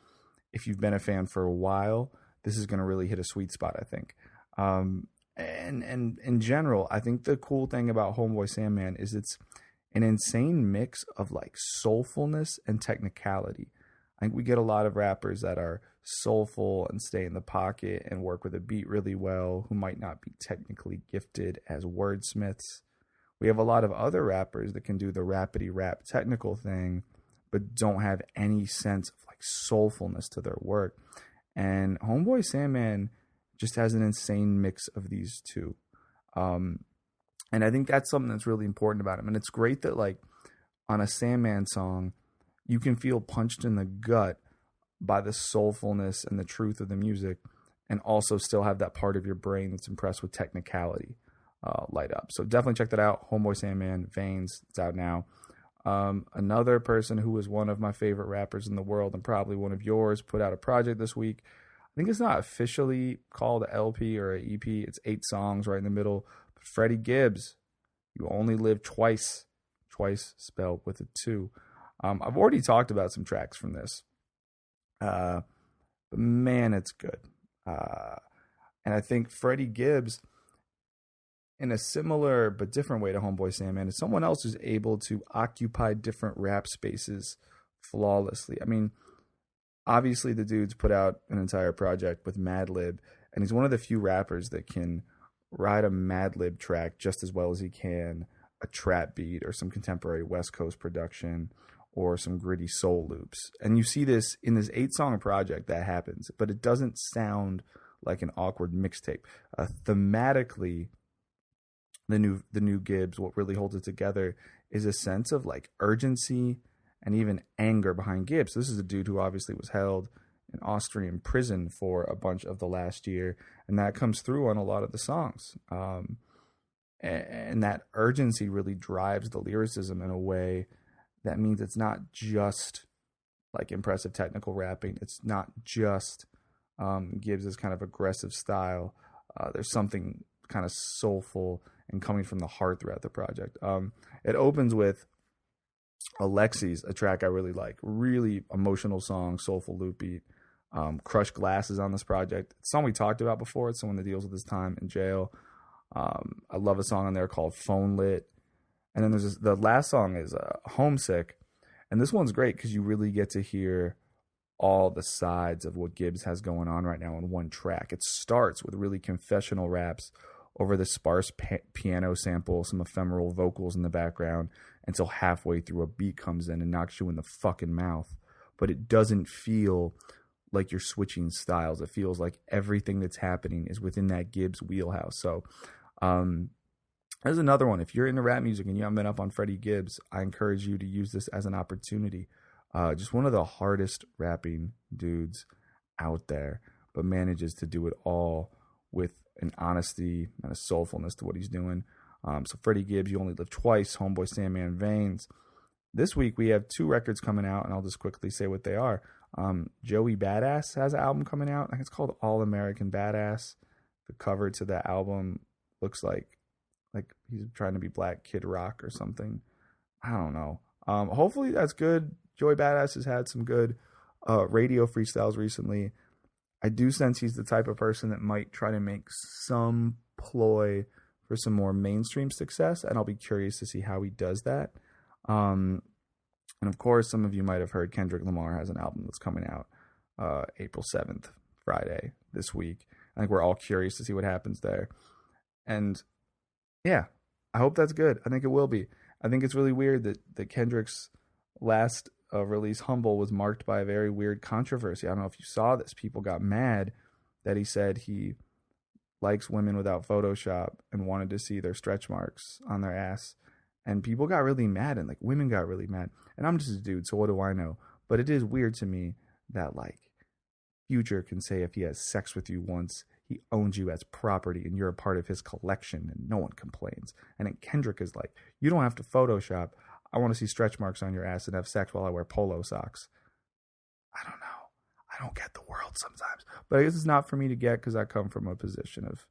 If you've been a fan for a while, this is going to really hit a sweet spot, I think. And in general, I think the cool thing about Homeboy Sandman is it's an insane mix of like soulfulness and technicality. I think we get a lot of rappers that are soulful and stay in the pocket and work with a beat really well, who might not be technically gifted as wordsmiths. We have a lot of other rappers that can do the rapidy rap technical thing, but don't have any sense of like soulfulness to their work. And Homeboy Sandman just has an insane mix of these two. And I think that's something that's really important about him. And it's great that like on a Sandman song, you can feel punched in the gut by the soulfulness and the truth of the music, and also still have that part of your brain that's impressed with technicality light up. So definitely check that out. Homeboy Sandman, Veins, it's out now. Another person who is one of my favorite rappers in the world and probably one of yours put out a project this week. I think it's not officially called an LP or an EP. It's 8 songs right in the middle. But Freddie Gibbs, You Only Live Twice. Twice spelled with a 2. I've already talked about some tracks from this. But man, it's good. And I think Freddie Gibbs, in a similar but different way to Homeboy Sandman, is someone else who's able to occupy different rap spaces flawlessly. I mean, obviously the dude's put out an entire project with Madlib, and he's one of the few rappers that can ride a Madlib track just as well as he can a trap beat or some contemporary West Coast production or some gritty soul loops. And you see this in this 8-song project that happens, but it doesn't sound like an awkward mixtape. Thematically, the new Gibbs, what really holds it together is a sense of like urgency and even anger behind Gibbs. So this is a dude who obviously was held in Austrian prison for a bunch of the last year, and that comes through on a lot of the songs. And that urgency really drives the lyricism in a way that means it's not just like impressive technical rapping. It's not just Gibbs' kind of aggressive style. There's something kind of soulful and coming from the heart throughout the project. It opens with Alexi's, a track I really like. Really emotional song, soulful loop beat. Crushed Glass is on this project. It's a song we talked about before. It's someone that deals with his time in jail. I love a song on there called Phone Lit. And then there's the last song is Homesick. And this one's great because you really get to hear all the sides of what Gibbs has going on right now in one track. It starts with really confessional raps over the sparse piano sample, some ephemeral vocals in the background, until halfway through a beat comes in and knocks you in the fucking mouth. But it doesn't feel like you're switching styles. It feels like everything that's happening is within that Gibbs wheelhouse. So there's another one. If you're into rap music and you haven't been up on Freddie Gibbs, I encourage you to use this as an opportunity. Just one of the hardest rapping dudes out there, but manages to do it all with an honesty and a soulfulness to what he's doing. So Freddie Gibbs, You Only Live Twice, Homeboy Sandman, Veins. This week we have 2 records coming out, and I'll just quickly say what they are. Joey Badass has an album coming out. I think it's called All American Badass. The cover to the album looks like he's trying to be Black Kid Rock or something. I don't know. Hopefully that's good. Joey Badass has had some good radio freestyles recently. I do sense he's the type of person that might try to make some ploy for some more mainstream success, and I'll be curious to see how he does that. And of course, some of you might have heard Kendrick Lamar has an album that's coming out April 7th, Friday, this week. I think we're all curious to see what happens there. And yeah, I hope that's good. I think it will be. I think it's really weird that Kendrick's last release, Humble, was marked by a very weird controversy. I don't know if you saw this. People got mad that he said he likes women without Photoshop and wanted to see their stretch marks on their ass. And people got really mad, and like women got really mad. And I'm just a dude, so what do I know? But it is weird to me that like Future can say if he has sex with you once, he owns you as property and you're a part of his collection and no one complains. And then Kendrick is like, you don't have to Photoshop. I want to see stretch marks on your ass and have sex while I wear polo socks. I don't know. I don't get the world sometimes. But I guess it's not for me to get because I come from a position of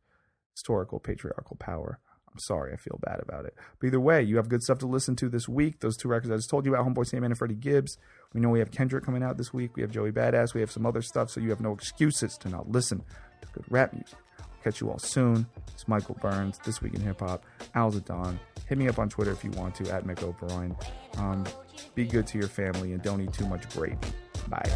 historical patriarchal power. I'm sorry, I feel bad about it. But either way, you have good stuff to listen to this week. Those 2 records I just told you about, Homeboy Sandman and Freddie Gibbs. We know we have Kendrick coming out this week. We have Joey Badass. We have some other stuff, so you have no excuses to not listen to good rap music. I'll catch you all soon. It's Michael Burns, This Week in Hip Hop. Owls at Dawn. Hit me up on Twitter if you want to, at Mick O'Brien. Be good to your family and don't eat too much gravy. Bye.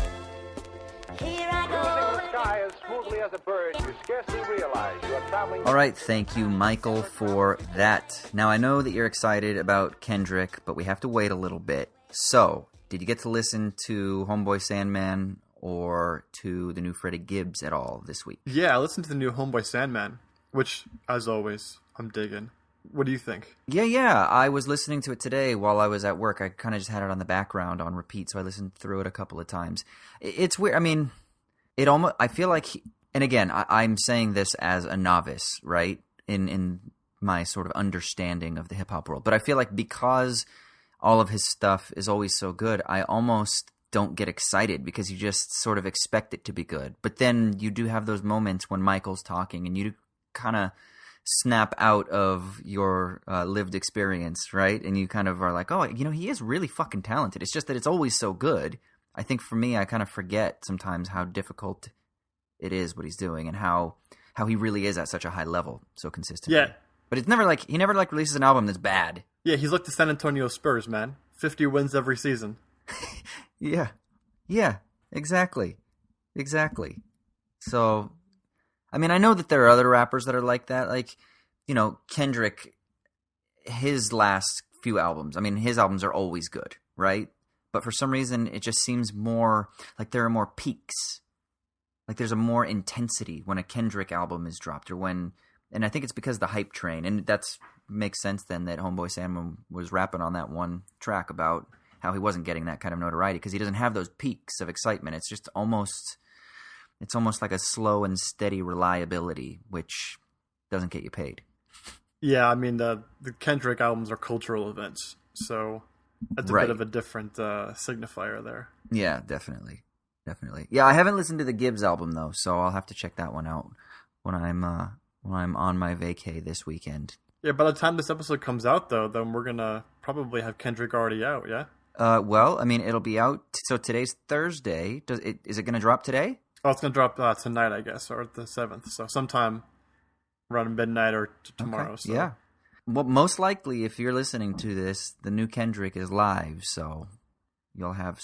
Here I go. The sky as smoothly as a bird, you scarcely realize you are traveling. All right, thank you, Michael, for that. Now, I know that you're excited about Kendrick, but we have to wait a little bit. So, did you get to listen to Homeboy Sandman or to the new Freddie Gibbs at all this week? Yeah, I listened to the new Homeboy Sandman, which, as always, I'm digging. What do you think? Yeah. I was listening to it today while I was at work. I kind of just had it on the background on repeat, so I listened through it a couple of times. It's weird. I mean, it almost. I feel like, and again, I'm saying this as a novice, right? In my sort of understanding of the hip hop world, but I feel like because all of his stuff is always so good, I almost don't get excited because you just sort of expect it to be good. But then you do have those moments when Michael's talking and you kind of snap out of your lived experience, right? And you kind of are like, oh, he is really fucking talented. It's just that it's always so good. I think for me, I kind of forget sometimes how difficult it is what he's doing and how he really is at such a high level so consistently. Yeah. But it's never like he never like releases an album that's bad. Yeah, he's like the San Antonio Spurs, man. 50 wins every season. Yeah. Yeah, exactly. Exactly. So, I mean, I know that there are other rappers that are like that. Like, Kendrick, his last few albums, I mean, his albums are always good, right? But for some reason, it just seems more like there are more peaks. Like there's a more intensity when a Kendrick album is dropped and I think it's because the hype train, and that's makes sense then that Homeboy Sam was rapping on that one track about how he wasn't getting that kind of notoriety because he doesn't have those peaks of excitement. It's just almost like a slow and steady reliability, which doesn't get you paid. Yeah, I mean, the Kendrick albums are cultural events, so that's a bit of a different signifier there. Yeah, definitely. Yeah, I haven't listened to the Gibbs album though, so I'll have to check that one out when I'm on my vacay this weekend. Yeah, by the time this episode comes out though, then we're gonna probably have Kendrick already out. Yeah. Well, I mean, it'll be out. So today's Thursday. Is it going to drop today? Oh, it's gonna drop tonight, I guess, or the 7th. So sometime around midnight or tomorrow. Okay. So. Yeah. Well, most likely, if you're listening to this, the new Kendrick is live, so you'll have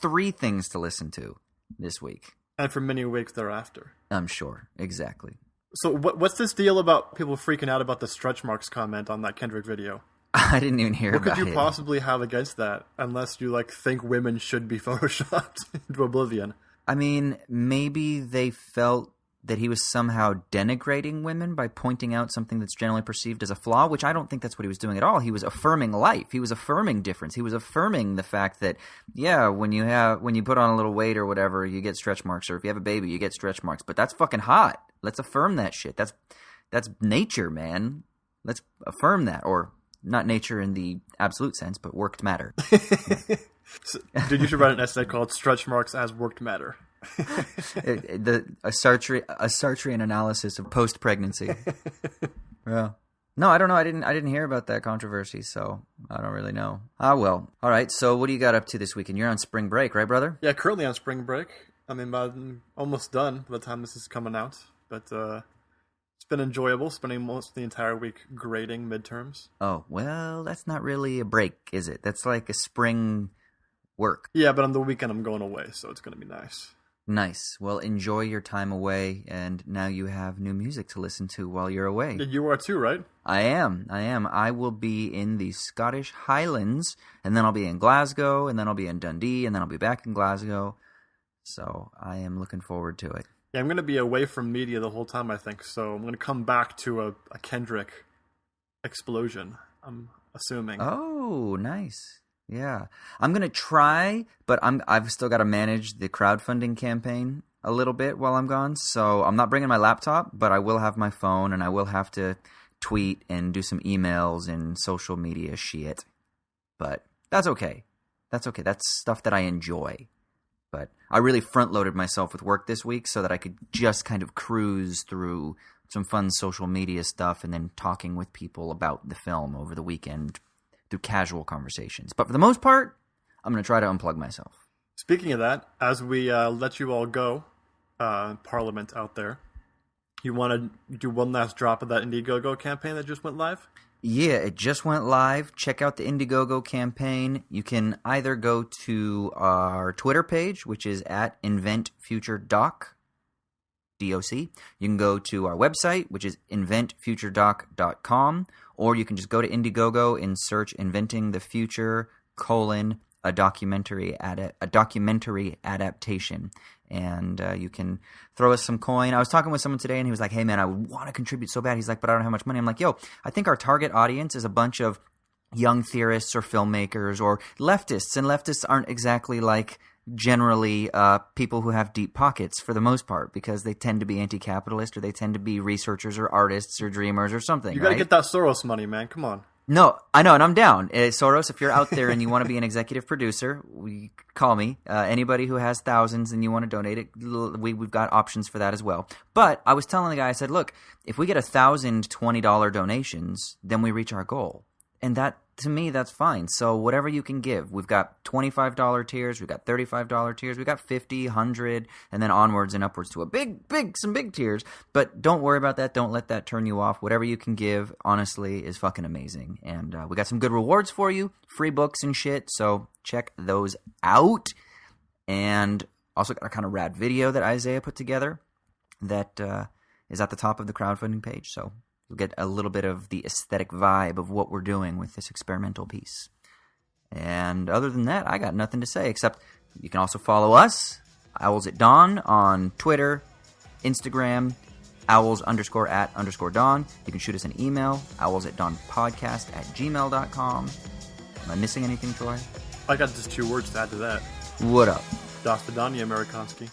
3 things to listen to this week, and for many weeks thereafter. I'm sure. Exactly. So what's this deal about people freaking out about the stretch marks comment on that Kendrick video? I didn't even hear about it. What could you possibly have against that, unless you think women should be photoshopped into oblivion? I mean, maybe they felt that he was somehow denigrating women by pointing out something that's generally perceived as a flaw, which I don't think that's what he was doing at all. He was affirming life. He was affirming difference. He was affirming the fact that, yeah, when you put on a little weight or whatever, you get stretch marks, or if you have a baby, you get stretch marks. But that's fucking hot. Let's affirm that shit. That's nature, man. Let's affirm that. Or not nature in the absolute sense, but worked matter. So, dude, you should write an essay called "Stretch Marks as Worked Matter." A Sartrean analysis of post-pregnancy. Yeah. No, I don't know. I didn't hear about that controversy, so I don't really know. Well. All right. So what do you got up to this weekend? You're on spring break, right, brother? Yeah, currently on spring break. I mean, I'm almost done by the time this is coming out, but it's been enjoyable spending most of the entire week grading midterms. Oh, well, that's not really a break, is it? That's like a spring work. Yeah, but on the weekend I'm going away, so it's going to be nice. Nice. Well, enjoy your time away, and now you have new music to listen to while you're away. You are too, right? I am. I will be in the Scottish Highlands, and then I'll be in Glasgow, and then I'll be in Dundee, and then I'll be back in Glasgow. So I am looking forward to it. Yeah, I'm going to be away from media the whole time, I think, so I'm going to come back to a Kendrick explosion, I'm assuming. Oh, nice. Yeah. I'm going to try, but I've still got to manage the crowdfunding campaign a little bit while I'm gone. So I'm not bringing my laptop, but I will have my phone, and I will have to tweet and do some emails and social media shit. But that's okay. That's okay. That's stuff that I enjoy. But I really front-loaded myself with work this week so that I could just kind of cruise through some fun social media stuff and then talking with people about the film over the weekend through casual conversations. But for the most part, I'm going to try to unplug myself. Speaking of that, as we let you all go, Parliament out there, you want to do one last drop of that Indiegogo campaign that just went live? Yeah, it just went live. Check out the Indiegogo campaign. You can either go to our Twitter page, which is at InventFutureDoc, D-O-C. You can go to our website, which is inventfuturedoc.com, or you can just go to Indiegogo and search Inventing the Future, a documentary adaptation. And you can throw us some coin. I was talking with someone today, and he was like, hey, man, I would want to contribute so bad. He's like, but I don't have much money. I'm like, yo, I think our target audience is a bunch of young theorists or filmmakers or leftists. And leftists aren't exactly like generally people who have deep pockets for the most part, because they tend to be anti-capitalist, or they tend to be researchers or artists or dreamers or something. You got to get that Soros money, man. Come on. No, I know, and I'm down. Soros, if you're out there and you want to be an executive producer, call me. Anybody who has thousands and you want to donate it, we've got options for that as well. But I was telling the guy, I said, look, if we get 1,000 $20 donations, then we reach our goal. And that, to me, that's fine. So whatever you can give. We've got $25 tiers, we've got $35 tiers, we've got 50, 100, and then onwards and upwards to some big tiers. But don't worry about that. Don't let that turn you off. Whatever you can give, honestly, is fucking amazing. And we got some good rewards for you, free books and shit. So check those out. And also got a kind of rad video that Isaiah put together that is at the top of the crowdfunding page. So you'll get a little bit of the aesthetic vibe of what we're doing with this experimental piece. And other than that, I got nothing to say, except you can also follow us, Owls at Dawn, on Twitter, Instagram, owls_at_dawn. You can shoot us an email, owlsatdawnpodcast@gmail.com. Am I missing anything, Troy? I got just 2 words to add to that. What up? Das Vidania, Amerikanski.